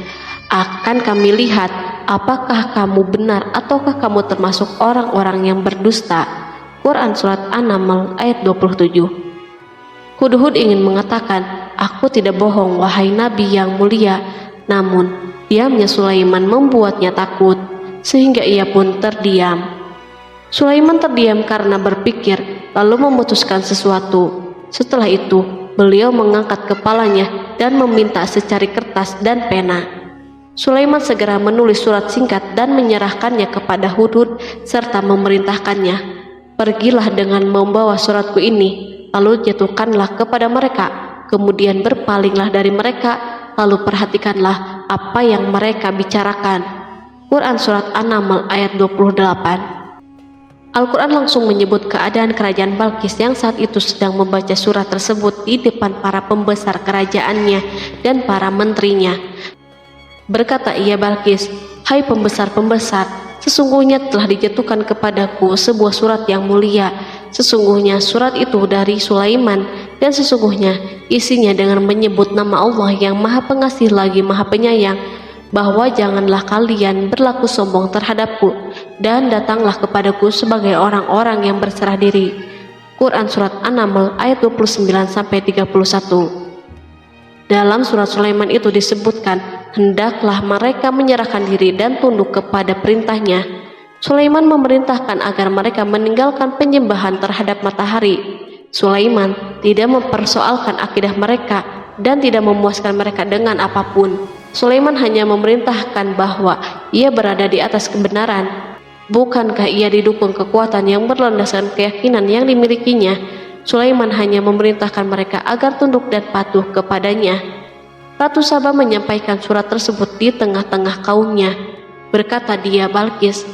[SPEAKER 1] "Akan kami lihat apakah kamu benar ataukah kamu termasuk orang-orang yang berdusta." Quran Surat An-Naml ayat 27. Hudhud ingin mengatakan, "Aku tidak bohong wahai Nabi yang mulia," namun diamnya Sulaiman membuatnya takut, sehingga ia pun terdiam. Sulaiman terdiam karena berpikir, lalu memutuskan sesuatu. Setelah itu, beliau mengangkat kepalanya dan meminta secari kertas dan pena. Sulaiman segera menulis surat singkat dan menyerahkannya kepada Hudhud serta memerintahkannya, "Pergilah dengan membawa suratku ini, lalu jatuhkanlah kepada mereka, kemudian berpalinglah dari mereka, lalu perhatikanlah apa yang mereka bicarakan." Quran Surat An-Naml ayat 28. Al-Quran langsung menyebut keadaan kerajaan Balqis yang saat itu sedang membaca surat tersebut di depan para pembesar kerajaannya dan para menterinya. Berkata ia Balqis, "Hai pembesar-pembesar, sesungguhnya telah dijatuhkan kepadaku sebuah surat yang mulia. Sesungguhnya surat itu dari Sulaiman, dan sesungguhnya isinya dengan menyebut nama Allah yang Maha Pengasih lagi Maha Penyayang, bahwa janganlah kalian berlaku sombong terhadapku, dan datanglah kepadaku sebagai orang-orang yang berserah diri." Quran Surat An-Naml ayat 29-31. Dalam surat Sulaiman itu disebutkan, hendaklah mereka menyerahkan diri dan tunduk kepada perintahnya. Sulaiman memerintahkan agar mereka meninggalkan penyembahan terhadap matahari. Sulaiman tidak mempersoalkan akidah mereka dan tidak memuaskan mereka dengan apapun. Sulaiman hanya memerintahkan bahwa ia berada di atas kebenaran. Bukankah ia didukung kekuatan yang berlandaskan keyakinan yang dimilikinya? Sulaiman hanya memerintahkan mereka agar tunduk dan patuh kepadanya. Ratu Saba menyampaikan surat tersebut di tengah-tengah kaumnya. Berkata dia Balqis,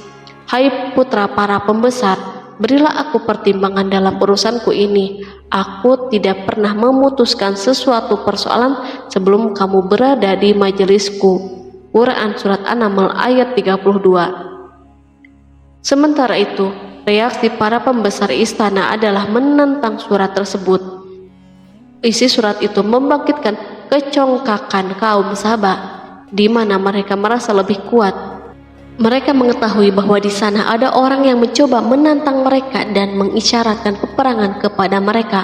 [SPEAKER 1] "Hai putra para pembesar, berilah aku pertimbangan dalam urusanku ini. Aku tidak pernah memutuskan sesuatu persoalan sebelum kamu berada di majelisku. Quran Surat An-Naml ayat 32. Sementara itu, reaksi para pembesar istana adalah menentang surat tersebut. Isi surat itu membangkitkan kecongkakan kaum Saba, di mana mereka merasa lebih kuat. Mereka mengetahui bahwa di sana ada orang yang mencoba menantang mereka dan mengisyaratkan peperangan kepada mereka.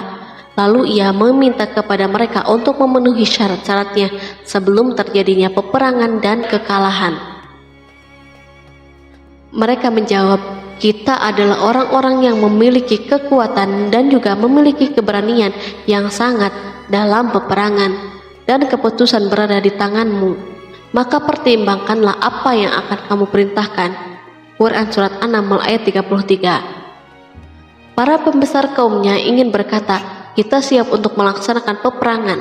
[SPEAKER 1] Lalu ia meminta kepada mereka untuk memenuhi syarat-syaratnya sebelum terjadinya peperangan dan kekalahan. Mereka menjawab, kita adalah orang-orang yang memiliki kekuatan dan juga memiliki keberanian yang sangat dalam peperangan, dan keputusan berada di tanganmu. Maka pertimbangkanlah apa yang akan kamu perintahkan. Quran Surat An-Naml ayat 33. Para pembesar kaumnya ingin berkata, kita siap untuk melaksanakan peperangan.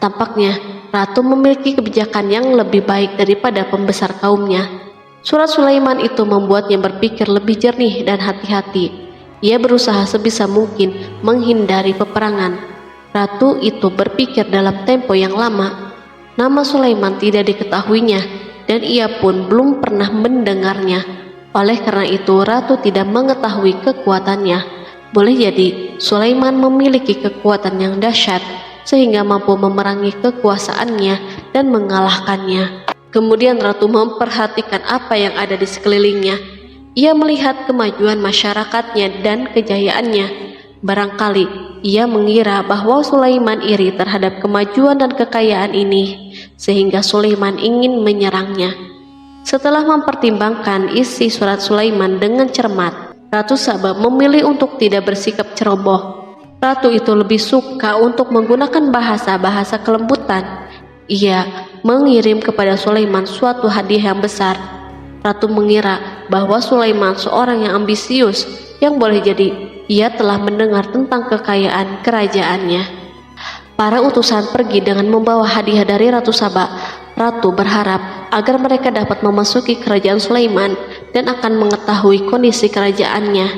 [SPEAKER 1] Tampaknya ratu memiliki kebijakan yang lebih baik daripada pembesar kaumnya. Surat Sulaiman itu membuatnya berpikir lebih jernih dan hati-hati. Ia berusaha sebisa mungkin menghindari peperangan. Ratu itu berpikir dalam tempo yang lama. Nama Sulaiman tidak diketahuinya dan ia pun belum pernah mendengarnya. Oleh karena itu ratu tidak mengetahui kekuatannya. Boleh jadi Sulaiman memiliki kekuatan yang dahsyat sehingga mampu memerangi kekuasaannya dan mengalahkannya. Kemudian ratu memperhatikan apa yang ada di sekelilingnya. Ia melihat kemajuan masyarakatnya dan kejayaannya. Barangkali ia mengira bahwa Sulaiman iri terhadap kemajuan dan kekayaan ini, sehingga Sulaiman ingin menyerangnya. Setelah mempertimbangkan isi surat Sulaiman dengan cermat, Ratu Saba memilih untuk tidak bersikap ceroboh. Ratu itu lebih suka untuk menggunakan bahasa-bahasa kelembutan. Ia mengirim kepada Sulaiman suatu hadiah yang besar. Ratu mengira bahwa Sulaiman seorang yang ambisius, yang boleh jadi ia telah mendengar tentang kekayaan kerajaannya. Para utusan pergi dengan membawa hadiah dari Ratu Saba. Ratu berharap agar mereka dapat memasuki kerajaan Sulaiman dan akan mengetahui kondisi kerajaannya.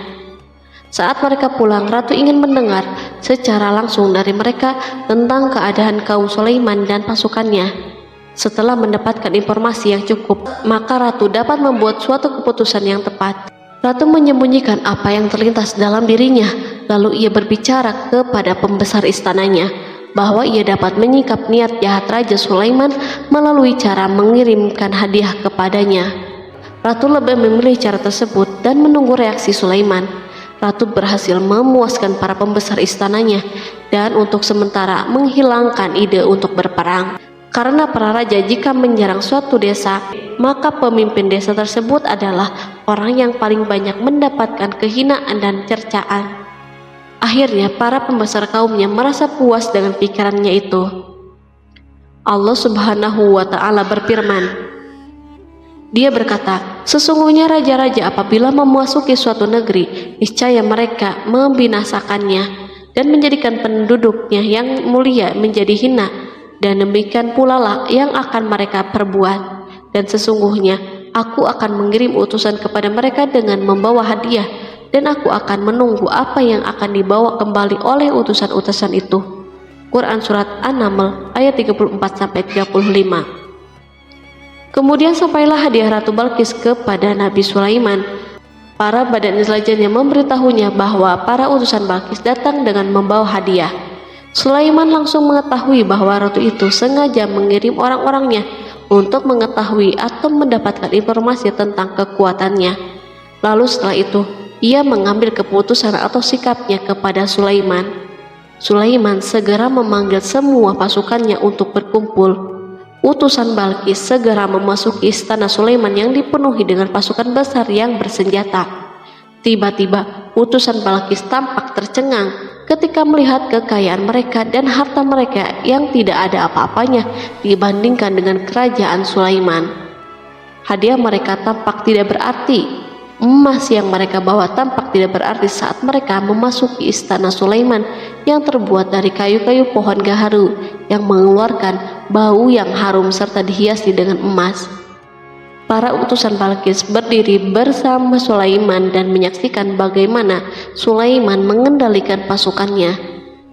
[SPEAKER 1] Saat mereka pulang, Ratu ingin mendengar secara langsung dari mereka tentang keadaan kaum Sulaiman dan pasukannya. Setelah mendapatkan informasi yang cukup, maka Ratu dapat membuat suatu keputusan yang tepat. Ratu menyembunyikan apa yang terlintas dalam dirinya, lalu ia berbicara kepada pembesar istananya bahwa ia dapat menyingkap niat jahat Raja Sulaiman melalui cara mengirimkan hadiah kepadanya. Ratu lebih memilih cara tersebut dan menunggu reaksi Sulaiman. Ratu berhasil memuaskan para pembesar istananya dan untuk sementara menghilangkan ide untuk berperang. Karena para raja jika menyerang suatu desa, maka pemimpin desa tersebut adalah orang yang paling banyak mendapatkan kehinaan dan cercaan. Akhirnya para pembesar kaumnya merasa puas dengan pikirannya itu. Allah Subhanahu wa Ta'ala berfirman, Dia berkata, sesungguhnya raja-raja apabila memasuki suatu negeri, niscaya mereka membinasakannya dan menjadikan penduduknya yang mulia menjadi hina, dan demikian pula lah yang akan mereka perbuat. Dan sesungguhnya aku akan mengirim utusan kepada mereka dengan membawa hadiah, dan aku akan menunggu apa yang akan dibawa kembali oleh utusan-utusan itu. Quran Surat An-Naml ayat 34-35. Kemudian sampailah hadiah Ratu Balqis kepada Nabi Sulaiman. Para badan intelijennya memberitahunya bahwa para utusan Balqis datang dengan membawa hadiah. Sulaiman langsung mengetahui bahwa ratu itu sengaja mengirim orang-orangnya untuk mengetahui atau mendapatkan informasi tentang kekuatannya. Lalu setelah itu, ia mengambil keputusan atau sikapnya kepada Sulaiman. Sulaiman segera memanggil semua pasukannya untuk berkumpul. Utusan Balqis segera memasuki istana Sulaiman yang dipenuhi dengan pasukan besar yang bersenjata. Tiba-tiba, utusan Balqis tampak tercengang ketika melihat kekayaan mereka dan harta mereka yang tidak ada apa-apanya dibandingkan dengan kerajaan Sulaiman. Hadiah mereka tampak tidak berarti. Emas yang mereka bawa tampak tidak berarti saat mereka memasuki istana Sulaiman yang terbuat dari kayu-kayu pohon gaharu yang mengeluarkan bau yang harum serta dihiasi dengan emas. Para utusan Balkis berdiri bersama Sulaiman dan menyaksikan bagaimana Sulaiman mengendalikan pasukannya.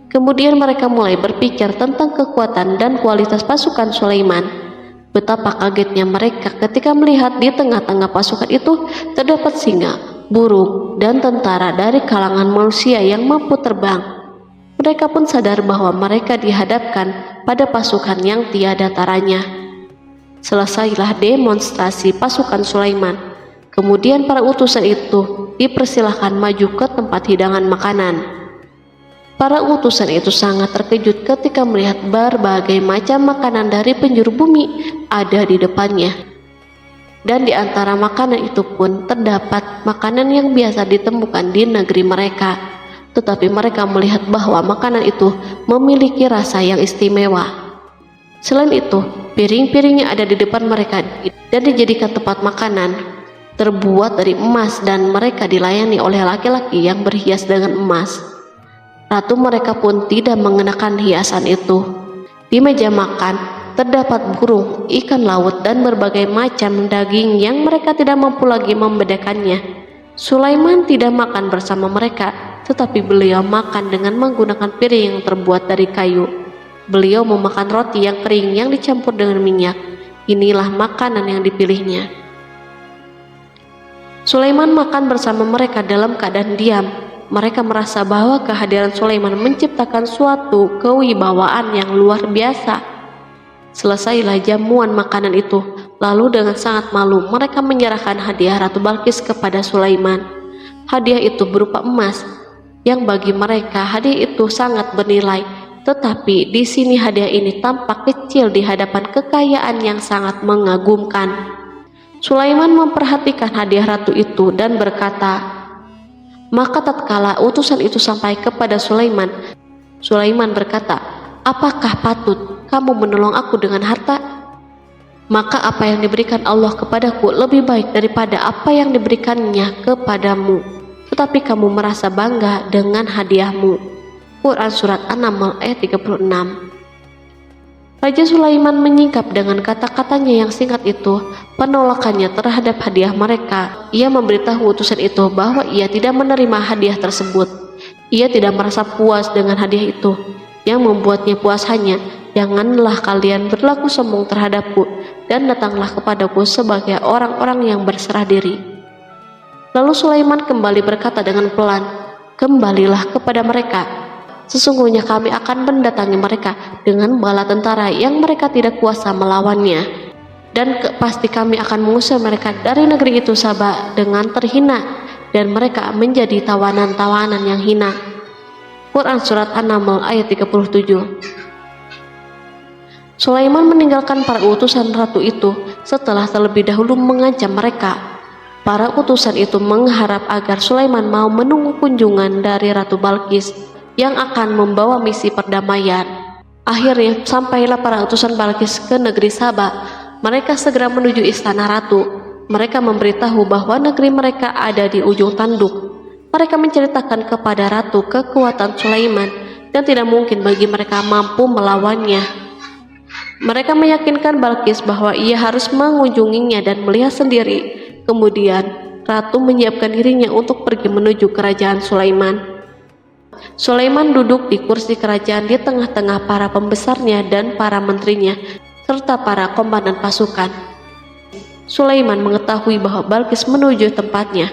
[SPEAKER 1] Kemudian mereka mulai berpikir tentang kekuatan dan kualitas pasukan Sulaiman. Betapa kagetnya mereka ketika melihat di tengah-tengah pasukan itu terdapat singa, burung, dan tentara dari kalangan manusia yang mampu terbang. Mereka pun sadar bahwa mereka dihadapkan pada pasukan yang tiada taranya. Selesailah demonstrasi pasukan Sulaiman. Kemudian para utusan itu dipersilahkan maju ke tempat hidangan makanan. Para utusan itu sangat terkejut ketika melihat berbagai macam makanan dari penjuru bumi ada di depannya. Dan di antara makanan itu pun terdapat makanan yang biasa ditemukan di negeri mereka. Tetapi mereka melihat bahwa makanan itu memiliki rasa yang istimewa. Selain itu, piring-piringnya ada di depan mereka dan dijadikan tempat makanan, terbuat dari emas, dan mereka dilayani oleh laki-laki yang berhias dengan emas. Ratu mereka pun tidak mengenakan hiasan itu. Di meja makan terdapat burung, ikan laut, dan berbagai macam daging yang mereka tidak mampu lagi membedakannya. Sulaiman tidak makan bersama mereka, tetapi beliau makan dengan menggunakan piring yang terbuat dari kayu. Beliau memakan roti yang kering yang dicampur dengan minyak. Inilah makanan yang dipilihnya. Sulaiman makan bersama mereka dalam keadaan diam. Mereka merasa bahwa kehadiran Sulaiman menciptakan suatu kewibawaan yang luar biasa. Selesailah jamuan makanan itu, lalu dengan sangat malu mereka menyerahkan hadiah Ratu Balkis kepada Sulaiman. Hadiah itu berupa emas, yang bagi mereka hadiah itu sangat bernilai. Tetapi di sini hadiah ini tampak kecil di hadapan kekayaan yang sangat mengagumkan. Sulaiman memperhatikan hadiah ratu itu dan berkata, maka tatkala utusan itu sampai kepada Sulaiman, Sulaiman berkata, apakah patut kamu menolong aku dengan harta? Maka apa yang diberikan Allah kepadaku lebih baik daripada apa yang diberikannya kepadamu. Tetapi kamu merasa bangga dengan hadiahmu. Quran Surat An-Naml ayat 36. Raja Sulaiman menyingkap dengan kata-katanya yang singkat itu penolakannya terhadap hadiah mereka. Ia memberitahu utusan itu bahwa ia tidak menerima hadiah tersebut. Ia tidak merasa puas dengan hadiah itu. Yang membuatnya puas hanya, janganlah kalian berlaku sombong terhadapku dan datanglah kepadaku sebagai orang-orang yang berserah diri. Lalu Sulaiman kembali berkata dengan pelan, kembalilah kepada mereka. Sesungguhnya kami akan mendatangi mereka dengan bala tentara yang mereka tidak kuasa melawannya. Dan pasti kami akan mengusir mereka dari negeri itu Saba dengan terhina, dan mereka menjadi tawanan-tawanan yang hina. Quran Surat An-Naml ayat 37. Sulaiman meninggalkan para utusan ratu itu setelah terlebih dahulu mengancam mereka. Para utusan itu mengharap agar Sulaiman mau menunggu kunjungan dari Ratu Balkis yang akan membawa misi perdamaian. Akhirnya sampailah para utusan Balkis ke negeri Saba. Mereka segera menuju istana ratu. Mereka memberitahu bahwa negeri mereka ada di ujung tanduk. Mereka menceritakan kepada ratu kekuatan Sulaiman dan tidak mungkin bagi mereka mampu melawannya. Mereka meyakinkan Balkis bahwa ia harus mengunjunginya dan melihat sendiri. Kemudian ratu menyiapkan dirinya untuk pergi menuju kerajaan Sulaiman. Sulaiman duduk di kursi kerajaan di tengah-tengah para pembesarnya dan para menterinya serta para komandan pasukan. Sulaiman mengetahui bahwa Balkis menuju tempatnya.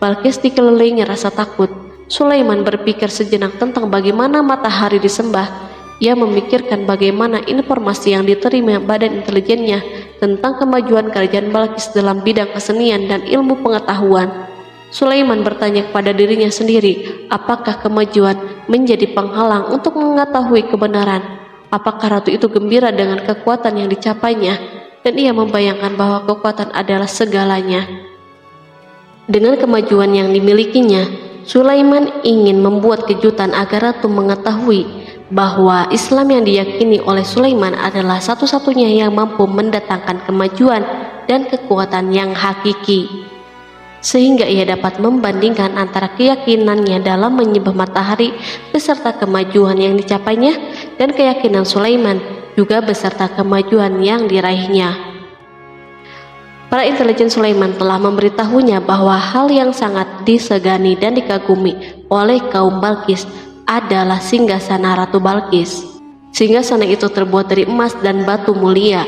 [SPEAKER 1] Balkis dikelilingi rasa takut. Sulaiman berpikir sejenak tentang bagaimana matahari disembah. Ia memikirkan bagaimana informasi yang diterima badan intelijennya tentang kemajuan kerajaan Balkis dalam bidang kesenian dan ilmu pengetahuan. Sulaiman bertanya kepada dirinya sendiri, apakah kemajuan menjadi penghalang untuk mengetahui kebenaran? Apakah ratu itu gembira dengan kekuatan yang dicapainya? Dan ia membayangkan bahwa kekuatan adalah segalanya. Dengan kemajuan yang dimilikinya, Sulaiman ingin membuat kejutan agar ratu mengetahui bahwa Islam yang diyakini oleh Sulaiman adalah satu-satunya yang mampu mendatangkan kemajuan dan kekuatan yang hakiki. Sehingga ia dapat membandingkan antara keyakinannya dalam menyembah matahari beserta kemajuan yang dicapainya dan keyakinan Sulaiman juga beserta kemajuan yang diraihnya. Para intelijen Sulaiman telah memberitahunya bahwa hal yang sangat disegani dan dikagumi oleh kaum Balkis adalah singgasana Ratu Balkis. Singgasana itu terbuat dari emas dan batu mulia.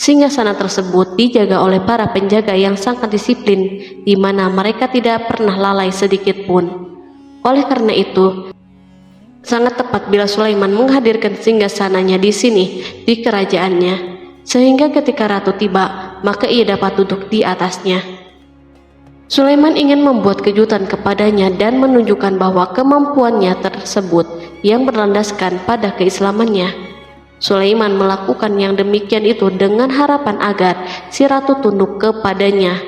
[SPEAKER 1] Singgasana tersebut dijaga oleh para penjaga yang sangat disiplin, di mana mereka tidak pernah lalai sedikit pun. Oleh karena itu, sangat tepat bila Sulaiman menghadirkan singgasananya di sini, di kerajaannya, sehingga ketika ratu tiba, maka ia dapat duduk di atasnya. Sulaiman ingin membuat kejutan kepadanya dan menunjukkan bahwa kemampuannya tersebut yang berlandaskan pada keislamannya. Sulaiman melakukan yang demikian itu dengan harapan agar si ratu tunduk kepadanya.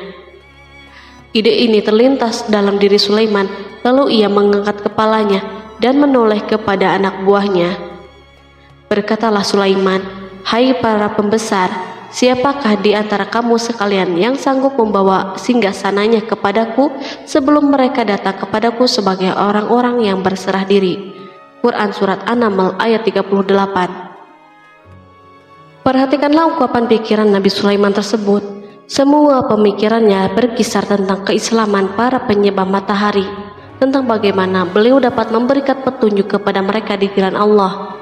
[SPEAKER 1] Ide ini terlintas dalam diri Sulaiman, lalu ia mengangkat kepalanya dan menoleh kepada anak buahnya. Berkatalah Sulaiman, "Hai para pembesar, siapakah di antara kamu sekalian yang sanggup membawa singgasananya kepadaku sebelum mereka datang kepadaku sebagai orang-orang yang berserah diri?" Quran Surat An-Naml ayat 38. Perhatikanlah ungkapan pikiran Nabi Sulaiman tersebut. Semua pemikirannya berkisar tentang keislaman para penyembah matahari, tentang bagaimana beliau dapat memberikan petunjuk kepada mereka di jalan Allah.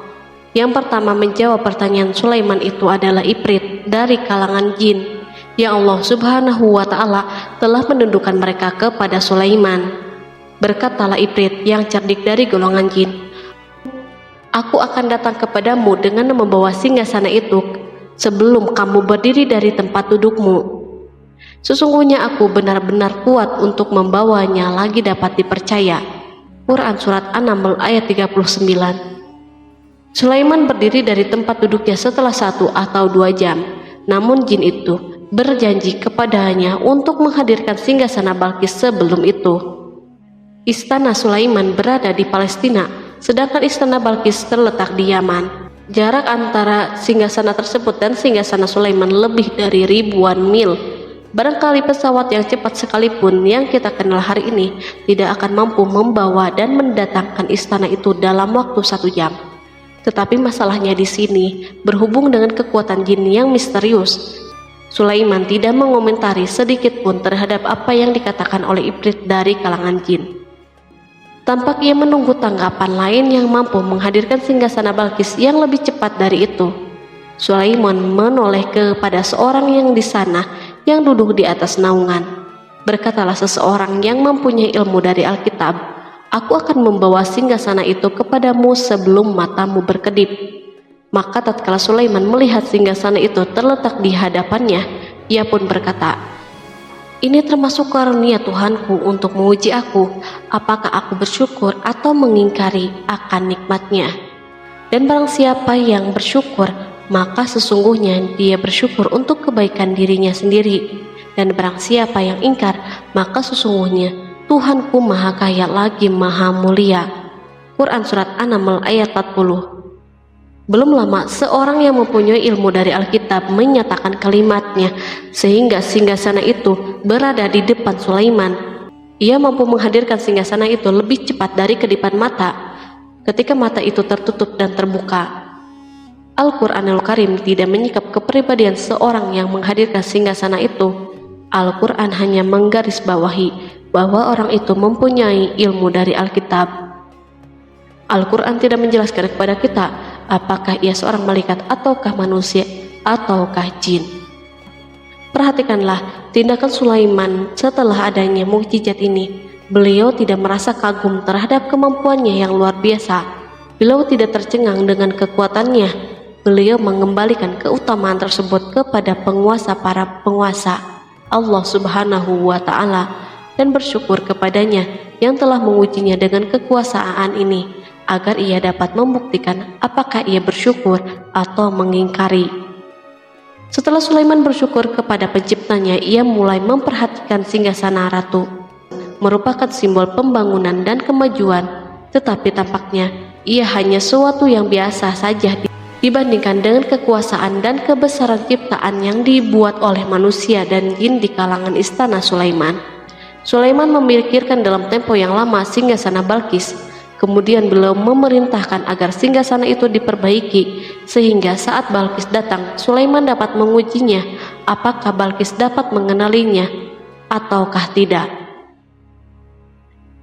[SPEAKER 1] Yang pertama menjawab pertanyaan Sulaiman itu adalah Ifrit dari kalangan jin, yang Allah Subhanahu wa Ta'ala telah menundukkan mereka kepada Sulaiman. Berkatalah Ifrit yang cerdik dari golongan jin, "Aku akan datang kepadamu dengan membawa singgasana itu sebelum kamu berdiri dari tempat dudukmu. Sesungguhnya aku benar-benar kuat untuk membawanya lagi dapat dipercaya." Quran Surat An-Naml ayat 39. Sulaiman berdiri dari tempat duduknya setelah 1 atau 2 jam. Namun jin itu berjanji kepadanya untuk menghadirkan singgasana Balkis sebelum itu. Istana Sulaiman berada di Palestina, sedangkan istana Balkis terletak di Yaman. Jarak antara singgasana tersebut dan singgasana Sulaiman lebih dari ribuan mil. Barangkali pesawat yang cepat sekalipun yang kita kenal hari ini tidak akan mampu membawa dan mendatangkan istana itu dalam waktu 1 jam. Tetapi masalahnya di sini berhubung dengan kekuatan jin yang misterius. Sulaiman tidak mengomentari sedikit pun terhadap apa yang dikatakan oleh Ifrit dari kalangan jin. Tampak ia menunggu tanggapan lain yang mampu menghadirkan singgasana Balkis yang lebih cepat dari itu. Sulaiman menoleh kepada seorang yang di sana yang duduk di atas naungan. Berkatalah seseorang yang mempunyai ilmu dari Alkitab, "Aku akan membawa singgasana itu kepadamu sebelum matamu berkedip." Maka tatkala Sulaiman melihat singgasana itu terletak di hadapannya, ia pun berkata, "Ini termasuk karunia Tuhanku untuk menguji aku, apakah aku bersyukur atau mengingkari akan nikmatnya. Dan barang siapa yang bersyukur, maka sesungguhnya dia bersyukur untuk kebaikan dirinya sendiri. Dan barang siapa yang ingkar, maka sesungguhnya Tuhanku maha kaya lagi maha mulia." Quran Surat An-Naml ayat 40. Belum lama, seorang yang mempunyai ilmu dari Alkitab menyatakan kalimatnya, sehingga singgasana itu berada di depan Sulaiman. Ia mampu menghadirkan singgasana itu lebih cepat dari kedipan mata, ketika mata itu tertutup dan terbuka. Al-Quranul Karim tidak menyikap kepribadian seorang yang menghadirkan singgasana itu. Al-Quran hanya menggarisbawahi bahwa orang itu mempunyai ilmu dari Alkitab. Al-Quran tidak menjelaskan kepada kita apakah ia seorang malaikat ataukah manusia ataukah jin. Perhatikanlah tindakan Sulaiman setelah adanya mukjizat ini. Beliau tidak merasa kagum terhadap kemampuannya yang luar biasa. Beliau tidak tercengang dengan kekuatannya. Beliau mengembalikan keutamaan tersebut kepada penguasa para penguasa, Allah Subhanahu wa Ta'ala, dan bersyukur kepadanya yang telah mengujinya dengan kekuasaan ini, agar ia dapat membuktikan apakah ia bersyukur atau mengingkari. Setelah Sulaiman bersyukur kepada penciptanya, ia mulai memperhatikan singgasana ratu, merupakan simbol pembangunan dan kemajuan, tetapi tampaknya ia hanya sesuatu yang biasa saja dibandingkan dengan kekuasaan dan kebesaran ciptaan yang dibuat oleh manusia dan jin di kalangan istana Sulaiman. Sulaiman memikirkan dalam tempo yang lama singgasana Balkis. Kemudian beliau memerintahkan agar singgasana itu diperbaiki, sehingga saat Balkis datang, Sulaiman dapat mengujinya apakah Balkis dapat mengenalinya ataukah tidak.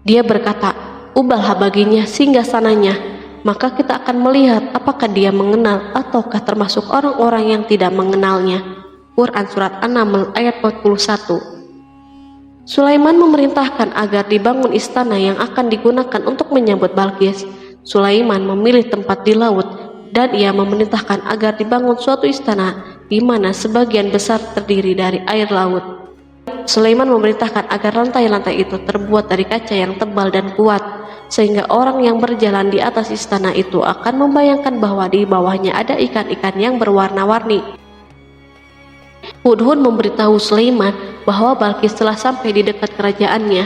[SPEAKER 1] Dia berkata, ubahlah baginya singgasananya, maka kita akan melihat apakah dia mengenal ataukah termasuk orang-orang yang tidak mengenalnya. Quran Surat An-Naml ayat 41. Sulaiman memerintahkan agar dibangun istana yang akan digunakan untuk menyambut Balkis. Sulaiman memilih tempat di laut, dan ia memerintahkan agar dibangun suatu istana di mana sebagian besar terdiri dari air laut. Sulaiman memerintahkan agar lantai-lantai itu terbuat dari kaca yang tebal dan kuat, sehingga orang yang berjalan di atas istana itu akan membayangkan bahwa di bawahnya ada ikan-ikan yang berwarna-warni. Hudhud memberitahu Sulaiman bahwa Balkis telah sampai di dekat kerajaannya.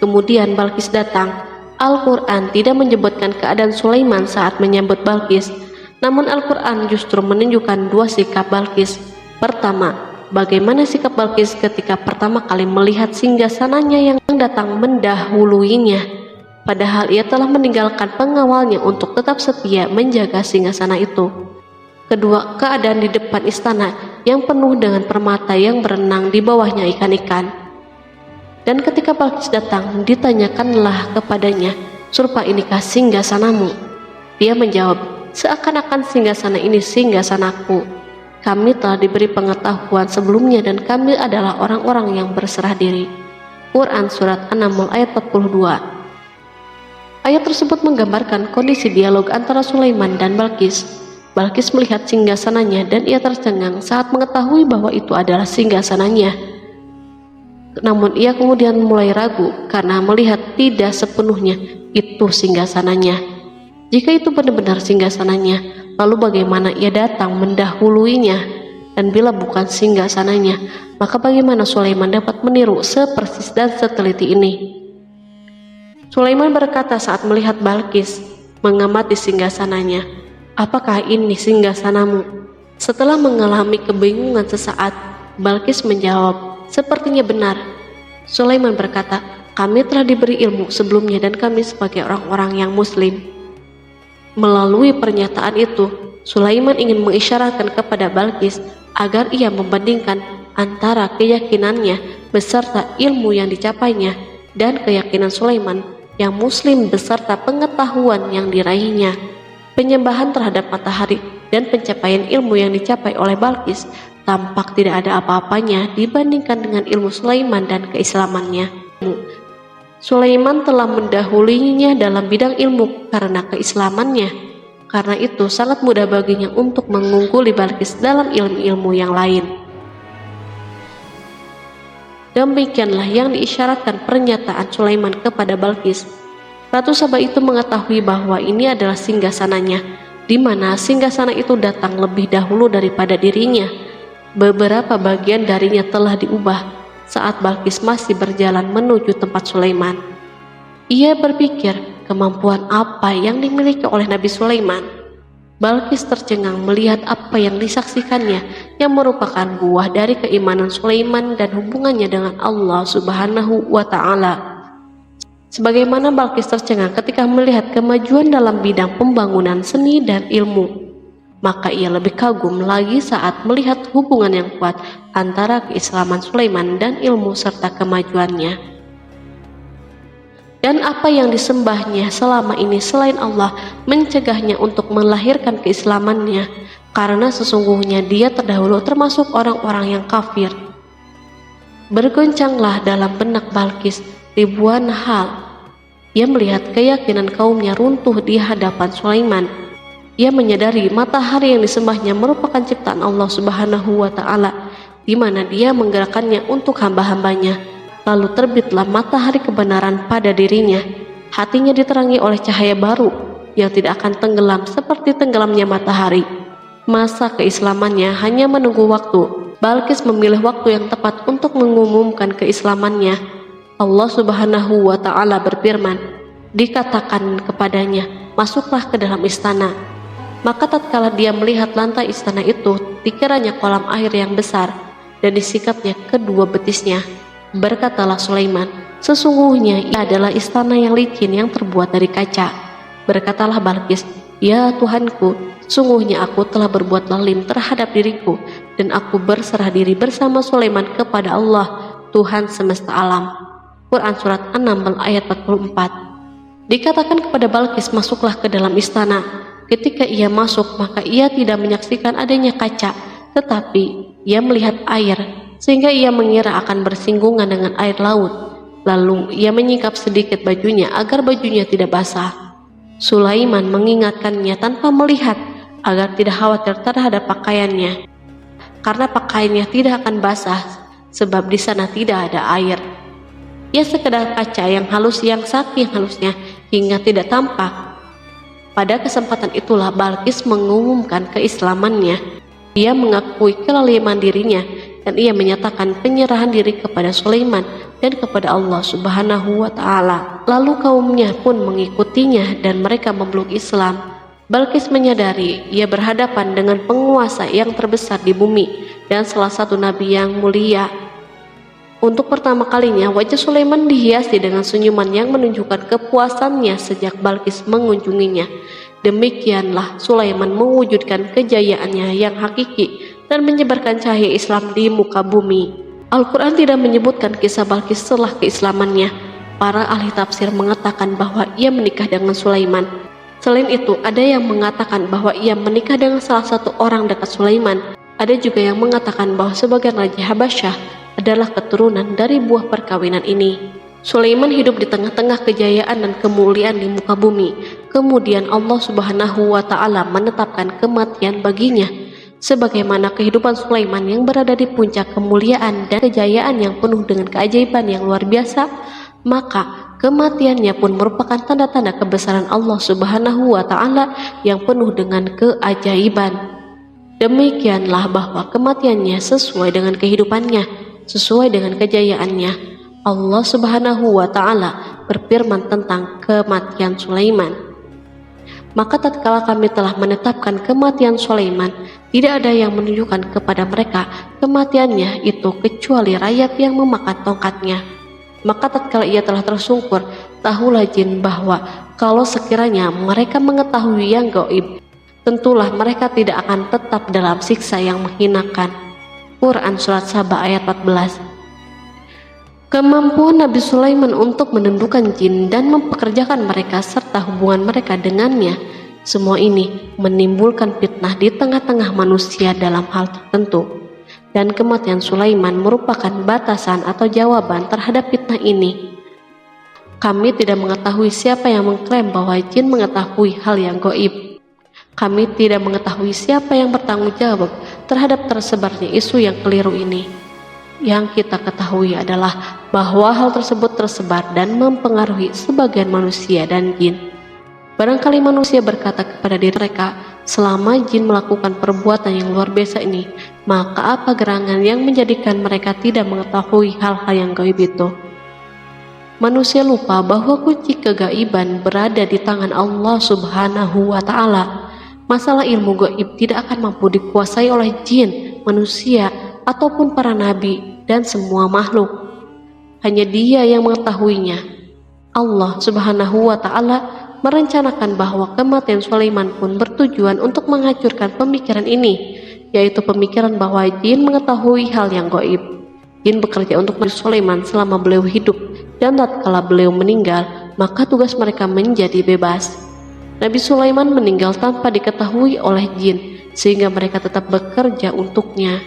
[SPEAKER 1] Kemudian Balkis datang. Al-Quran tidak menyebutkan keadaan Sulaiman saat menyambut Balkis, namun Al-Quran justru menunjukkan dua sikap Balkis. Pertama, bagaimana sikap Balkis ketika pertama kali melihat singgasananya yang datang mendahuluinya, padahal ia telah meninggalkan pengawalnya untuk tetap setia menjaga singgasana itu. Kedua, keadaan di depan istana yang penuh dengan permata yang berenang di bawahnya ikan-ikan. Dan ketika Balkis datang, ditanyakanlah kepadanya, "Serupa inikah singgasanamu?" Dia menjawab, "Seakan-akan singgasana ini singgasanaku. Kami telah diberi pengetahuan sebelumnya dan kami adalah orang-orang yang berserah diri." Quran Surat An-Naml ayat 42. Ayat tersebut menggambarkan kondisi dialog antara Sulaiman dan Balkis. Balkis melihat singgasananya dan ia tercengang saat mengetahui bahwa itu adalah singgasananya. Namun ia kemudian mulai ragu karena melihat tidak sepenuhnya itu singgasananya. Jika itu benar-benar singgasananya, lalu bagaimana ia datang mendahuluinya? Dan bila bukan singgasananya, maka bagaimana Sulaiman dapat meniru sepersis dan seteliti ini? Sulaiman berkata saat melihat Balkis mengamati singgasananya, "Apakah ini singgasanamu?" Setelah mengalami kebingungan sesaat, Balkis menjawab, "Sepertinya benar." Sulaiman berkata, "Kami telah diberi ilmu sebelumnya dan kami sebagai orang-orang yang muslim." Melalui pernyataan itu, Sulaiman ingin mengisyaratkan kepada Balkis agar ia membandingkan antara keyakinannya beserta ilmu yang dicapainya dan keyakinan Sulaiman yang muslim beserta pengetahuan yang diraihnya. Penyembahan terhadap matahari dan pencapaian ilmu yang dicapai oleh Balkis tampak tidak ada apa-apanya dibandingkan dengan ilmu Sulaiman dan keislamannya. Sulaiman telah mendahulinya dalam bidang ilmu karena keislamannya. Karena itu sangat mudah baginya untuk mengungguli Balkis dalam ilmu-ilmu yang lain. Demikianlah yang diisyaratkan pernyataan Sulaiman kepada Balkis. Ratu Saba itu mengetahui bahwa ini adalah singgasananya, di mana singgasana itu datang lebih dahulu daripada dirinya. Beberapa bagian darinya telah diubah saat Balkis masih berjalan menuju tempat Sulaiman. Ia berpikir, kemampuan apa yang dimiliki oleh Nabi Sulaiman? Balkis tercengang melihat apa yang disaksikannya yang merupakan buah dari keimanan Sulaiman dan hubungannya dengan Allah Subhanahu wa Ta'ala. Sebagaimana Balkis tercengang ketika melihat kemajuan dalam bidang pembangunan seni dan ilmu, maka ia lebih kagum lagi saat melihat hubungan yang kuat antara keislaman Sulaiman dan ilmu serta kemajuannya. Dan apa yang disembahnya selama ini selain Allah mencegahnya untuk melahirkan keislamannya, karena sesungguhnya dia terdahulu termasuk orang-orang yang kafir. Bergoncanglah dalam benak Balkis ribuan hal. Ia melihat keyakinan kaumnya runtuh di hadapan Sulaiman. Ia menyadari matahari yang disembahnya merupakan ciptaan Allah Subhanahu wa Ta'ala, di mana dia menggerakkannya untuk hamba-hambanya. Lalu terbitlah matahari kebenaran pada dirinya. Hatinya diterangi oleh cahaya baru yang tidak akan tenggelam seperti tenggelamnya matahari. Masa keislamannya hanya menunggu waktu. Balkis memilih waktu yang tepat untuk mengumumkan keislamannya. Allah Subhanahu wa Ta'ala berfirman, dikatakan kepadanya, "Masuklah ke dalam istana." Maka tatkala dia melihat lantai istana itu, dikiranya kolam air yang besar, dan disikapnya kedua betisnya. Berkatalah Sulaiman, "Sesungguhnya ia adalah istana yang licin yang terbuat dari kaca." Berkatalah Balkis, "Ya Tuhanku, sungguhnya aku telah berbuat zalim terhadap diriku, dan aku berserah diri bersama Sulaiman kepada Allah, Tuhan semesta alam." Quran Surat 6 ayat 44. Dikatakan kepada Balkis, "Masuklah ke dalam istana." Ketika ia masuk, maka ia tidak menyaksikan adanya kaca, tetapi ia melihat air, sehingga ia mengira akan bersinggungan dengan air laut. Lalu ia menyingkap sedikit bajunya agar bajunya tidak basah. Sulaiman mengingatkannya tanpa melihat agar tidak khawatir terhadap pakaiannya, karena pakaiannya tidak akan basah sebab di sana tidak ada air. Ia sekedar kaca yang halus, yang saking halusnya hingga tidak tampak. Pada kesempatan itulah Balkis mengumumkan keislamannya. Ia mengakui kelaliman dirinya dan ia menyatakan penyerahan diri kepada Sulaiman dan kepada Allah Subhanahu wa Ta'ala. Lalu kaumnya pun mengikutinya dan mereka memeluk Islam. Balkis menyadari ia berhadapan dengan penguasa yang terbesar di bumi dan salah satu nabi yang mulia. Untuk pertama kalinya wajah Sulaiman dihiasi dengan senyuman yang menunjukkan kepuasannya sejak Balkis mengunjunginya. Demikianlah Sulaiman mewujudkan kejayaannya yang hakiki dan menyebarkan cahaya Islam di muka bumi. Al-Quran tidak menyebutkan kisah Balkis setelah keislamannya. Para ahli tafsir mengatakan bahwa ia menikah dengan Sulaiman. Selain itu, ada yang mengatakan bahwa ia menikah dengan salah satu orang dekat Sulaiman. Ada juga yang mengatakan bahwa sebagian Raja Habasyah adalah keturunan dari buah perkawinan ini. Sulaiman hidup di tengah-tengah kejayaan dan kemuliaan di muka bumi. Kemudian Allah Subhanahu wa Ta'ala menetapkan kematian baginya. Sebagaimana kehidupan Sulaiman yang berada di puncak kemuliaan dan kejayaan yang penuh dengan keajaiban yang luar biasa, maka kematiannya pun merupakan tanda-tanda kebesaran Allah Subhanahu wa Ta'ala yang penuh dengan keajaiban. Demikianlah bahwa kematiannya sesuai dengan kehidupannya, sesuai dengan kejayaannya. Allah Subhanahu wa Ta'ala berfirman tentang kematian Sulaiman, "Maka tatkala kami telah menetapkan kematian Sulaiman, tidak ada yang menunjukkan kepada mereka kematiannya itu kecuali rayap yang memakan tongkatnya. Maka tatkala ia telah tersungkur, tahulah jin bahwa kalau sekiranya mereka mengetahui yang gaib, tentulah mereka tidak akan tetap dalam siksa yang menghinakan." Quran Surat Saba ayat 14. Kemampuan Nabi Sulaiman untuk menundukkan jin dan mempekerjakan mereka serta hubungan mereka dengannya, semua ini menimbulkan fitnah di tengah-tengah manusia dalam hal tertentu. Dan kematian Sulaiman merupakan batasan atau jawaban terhadap fitnah ini. Kami tidak mengetahui siapa yang mengklaim bahwa jin mengetahui hal yang gaib. Kami tidak mengetahui siapa yang bertanggung jawab terhadap tersebarnya isu yang keliru ini. Yang kita ketahui adalah bahwa hal tersebut tersebar dan mempengaruhi sebagian manusia dan jin. Barangkali manusia berkata kepada diri mereka, selama jin melakukan perbuatan yang luar biasa ini, maka apa gerangan yang menjadikan mereka tidak mengetahui hal-hal yang gaib itu? Manusia lupa bahwa kunci kegaiban berada di tangan Allah Subhanahu wa Ta'ala. Masalah ilmu gaib tidak akan mampu dikuasai oleh jin, manusia, ataupun para nabi dan semua makhluk. Hanya Dia yang mengetahuinya. Allah Subhanahu wa Ta'ala merencanakan bahwa kematian Sulaiman pun bertujuan untuk menghancurkan pemikiran ini, yaitu pemikiran bahwa jin mengetahui hal yang gaib. Jin bekerja untuk Nabi Sulaiman selama beliau hidup, dan tatkala beliau meninggal, maka tugas mereka menjadi bebas. Nabi Sulaiman meninggal tanpa diketahui oleh jin, sehingga mereka tetap bekerja untuknya.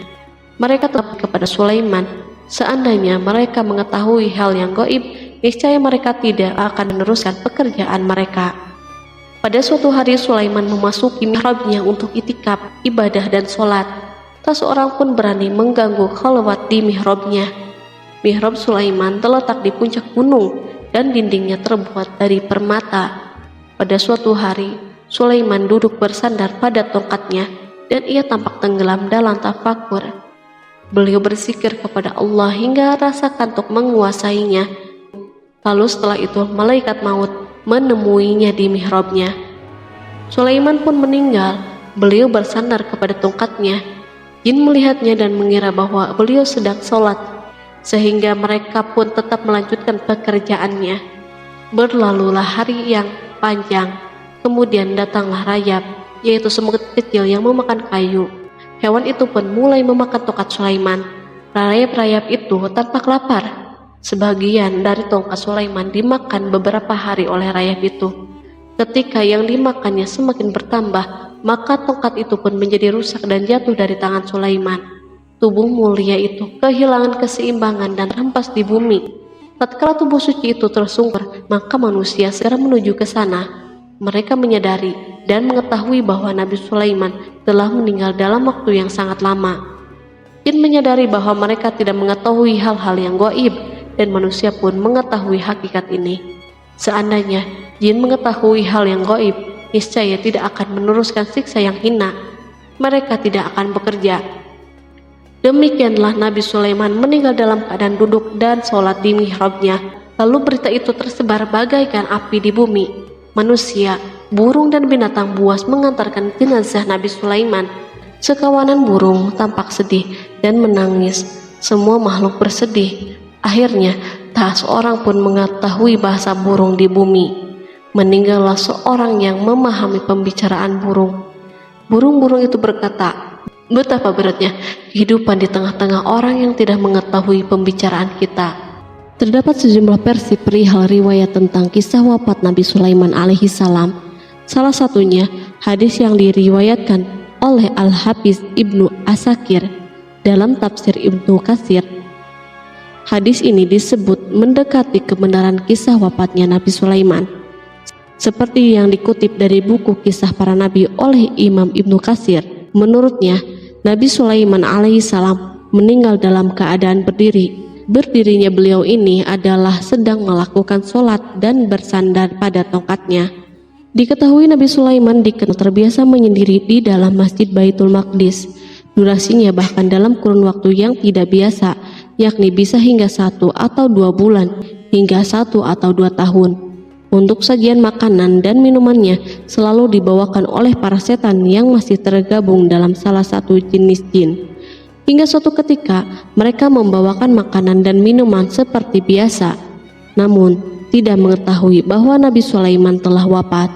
[SPEAKER 1] Mereka tetap kepada Sulaiman. Seandainya mereka mengetahui hal yang gaib, niscaya mereka tidak akan meneruskan pekerjaan mereka. Pada suatu hari Sulaiman memasuki mihrabnya untuk itikaf, ibadah dan sholat. Tak seorang pun berani mengganggu khalwat di mihrabnya. Mihrab Sulaiman terletak di puncak gunung dan dindingnya terbuat dari permata. Pada suatu hari, Sulaiman duduk bersandar pada tongkatnya dan ia tampak tenggelam dalam tafakur. Beliau berzikir kepada Allah hingga rasa kantuk menguasainya. Lalu setelah itu malaikat maut menemuinya di mihrabnya. Sulaiman pun meninggal. Beliau bersandar kepada tongkatnya. Jin melihatnya dan mengira bahwa beliau sedang sholat, sehingga mereka pun tetap melanjutkan pekerjaannya. Berlalulah hari yang panjang. Kemudian datanglah rayap, yaitu semut kecil yang memakan kayu. Hewan itu pun mulai memakan tongkat Sulaiman. Rayap-rayap itu tampak lapar. Sebagian dari tongkat Sulaiman dimakan beberapa hari oleh rayap itu. Ketika yang dimakannya semakin bertambah, maka tongkat itu pun menjadi rusak dan jatuh dari tangan Sulaiman. Tubuh mulia itu kehilangan keseimbangan dan rampas di bumi. Tatkala tubuh suci itu tersungkur, maka manusia segera menuju ke sana. Mereka menyadari dan mengetahui bahwa Nabi Sulaiman telah meninggal dalam waktu yang sangat lama. Jin menyadari bahwa mereka tidak mengetahui hal-hal yang gaib, dan manusia pun mengetahui hakikat ini. Seandainya jin mengetahui hal yang gaib, niscaya tidak akan meneruskan siksa yang hina. Mereka tidak akan bekerja. Demikianlah Nabi Sulaiman meninggal dalam keadaan duduk dan sholat di mihrabnya. Lalu berita itu tersebar bagaikan api di bumi. Manusia, burung dan binatang buas mengantarkan jenazah Nabi Sulaiman. Sekawanan burung tampak sedih dan menangis. Semua makhluk bersedih. Akhirnya tak seorang pun mengetahui bahasa burung di bumi. Meninggallah seorang yang memahami pembicaraan burung. Burung-burung itu berkata, "Betapa beratnya kehidupan di tengah-tengah orang yang tidak mengetahui pembicaraan kita." Terdapat sejumlah versi perihal riwayat tentang kisah wafat Nabi Sulaiman alaihi salam. Salah satunya hadis yang diriwayatkan oleh Al-Hafiz Ibnu Asakir dalam tafsir Ibnu Katsir. Hadis ini disebut mendekati kebenaran kisah wafatnya Nabi Sulaiman. Seperti yang dikutip dari buku Kisah Para Nabi oleh Imam Ibnu Katsir, menurutnya Nabi Sulaiman alaihi salam meninggal dalam keadaan berdiri. Berdirinya beliau ini adalah sedang melakukan sholat dan bersandar pada tongkatnya. Diketahui Nabi Sulaiman dikenal terbiasa menyendiri di dalam Masjid Baitul Maqdis. Durasinya bahkan dalam kurun waktu yang tidak biasa, yakni bisa hingga 1 atau 2 bulan, hingga 1 atau 2 tahun. Untuk sajian makanan dan minumannya selalu dibawakan oleh para setan yang masih tergabung dalam salah satu jenis jin. Hingga suatu ketika mereka membawakan makanan dan minuman seperti biasa, namun tidak mengetahui bahwa Nabi Sulaiman telah wafat.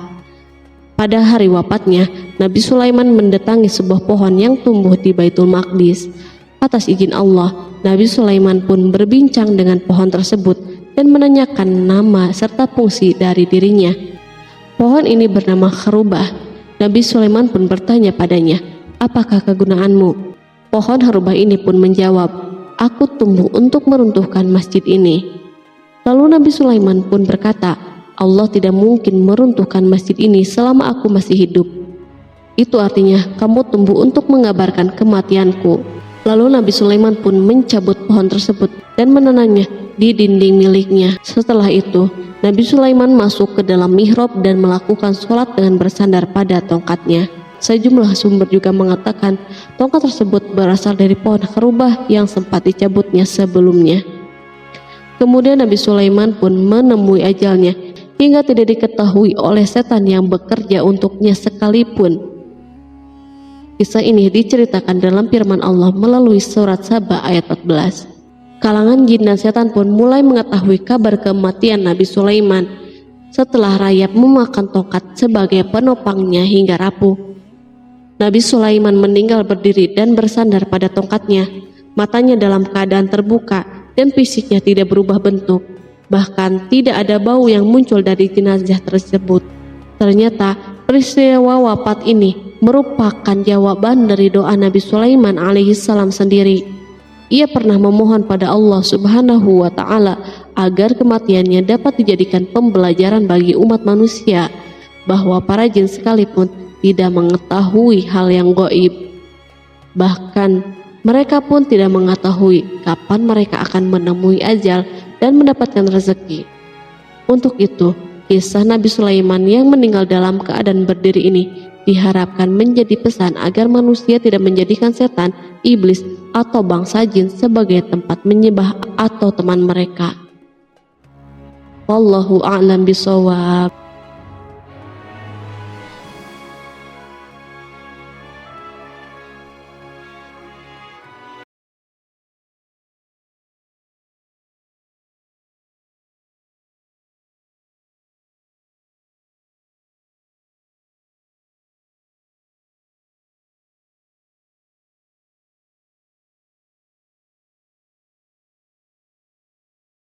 [SPEAKER 1] Pada hari wafatnya, Nabi Sulaiman mendatangi sebuah pohon yang tumbuh di Baitul Maqdis. Atas izin Allah, Nabi Sulaiman pun berbincang dengan pohon tersebut dan menanyakan nama serta fungsi dari dirinya. Pohon ini bernama Kharubah. Nabi Sulaiman pun bertanya padanya, "Apakah kegunaanmu?" Pohon Kharubah ini pun menjawab, "Aku tumbuh untuk meruntuhkan masjid ini." Lalu Nabi Sulaiman pun berkata, "Allah tidak mungkin meruntuhkan masjid ini selama aku masih hidup. Itu artinya kamu tumbuh untuk mengabarkan kematianku." Lalu Nabi Sulaiman pun mencabut pohon tersebut dan menanamnya di dinding miliknya. Setelah itu, Nabi Sulaiman masuk ke dalam mihrab dan melakukan sholat dengan bersandar pada tongkatnya. Sejumlah sumber juga mengatakan tongkat tersebut berasal dari pohon Kharubah yang sempat dicabutnya sebelumnya. Kemudian Nabi Sulaiman pun menemui ajalnya hingga tidak diketahui oleh setan yang bekerja untuknya sekalipun. Kisah ini diceritakan dalam firman Allah melalui surat Saba ayat 14. Kalangan jin dan setan pun mulai mengetahui kabar kematian Nabi Sulaiman setelah rayap memakan tongkat sebagai penopangnya hingga rapuh. Nabi Sulaiman meninggal berdiri dan bersandar pada tongkatnya. Matanya dalam keadaan terbuka dan fisiknya tidak berubah bentuk. Bahkan tidak ada bau yang muncul dari jenazah tersebut. Ternyata peristiwa wafat ini merupakan jawaban dari doa Nabi Sulaiman alaihi salam sendiri. Ia pernah memohon pada Allah Subhanahu wa Ta'ala agar kematiannya dapat dijadikan pembelajaran bagi umat manusia, bahwa para jin sekalipun tidak mengetahui hal yang gaib. Bahkan mereka pun tidak mengetahui kapan mereka akan menemui ajal dan mendapatkan rezeki. Untuk itu, kisah Nabi Sulaiman yang meninggal dalam keadaan berdiri ini diharapkan menjadi pesan agar manusia tidak menjadikan setan, iblis, atau bangsa jin sebagai tempat menyembah atau teman mereka. Wallahu a'lam bishawab.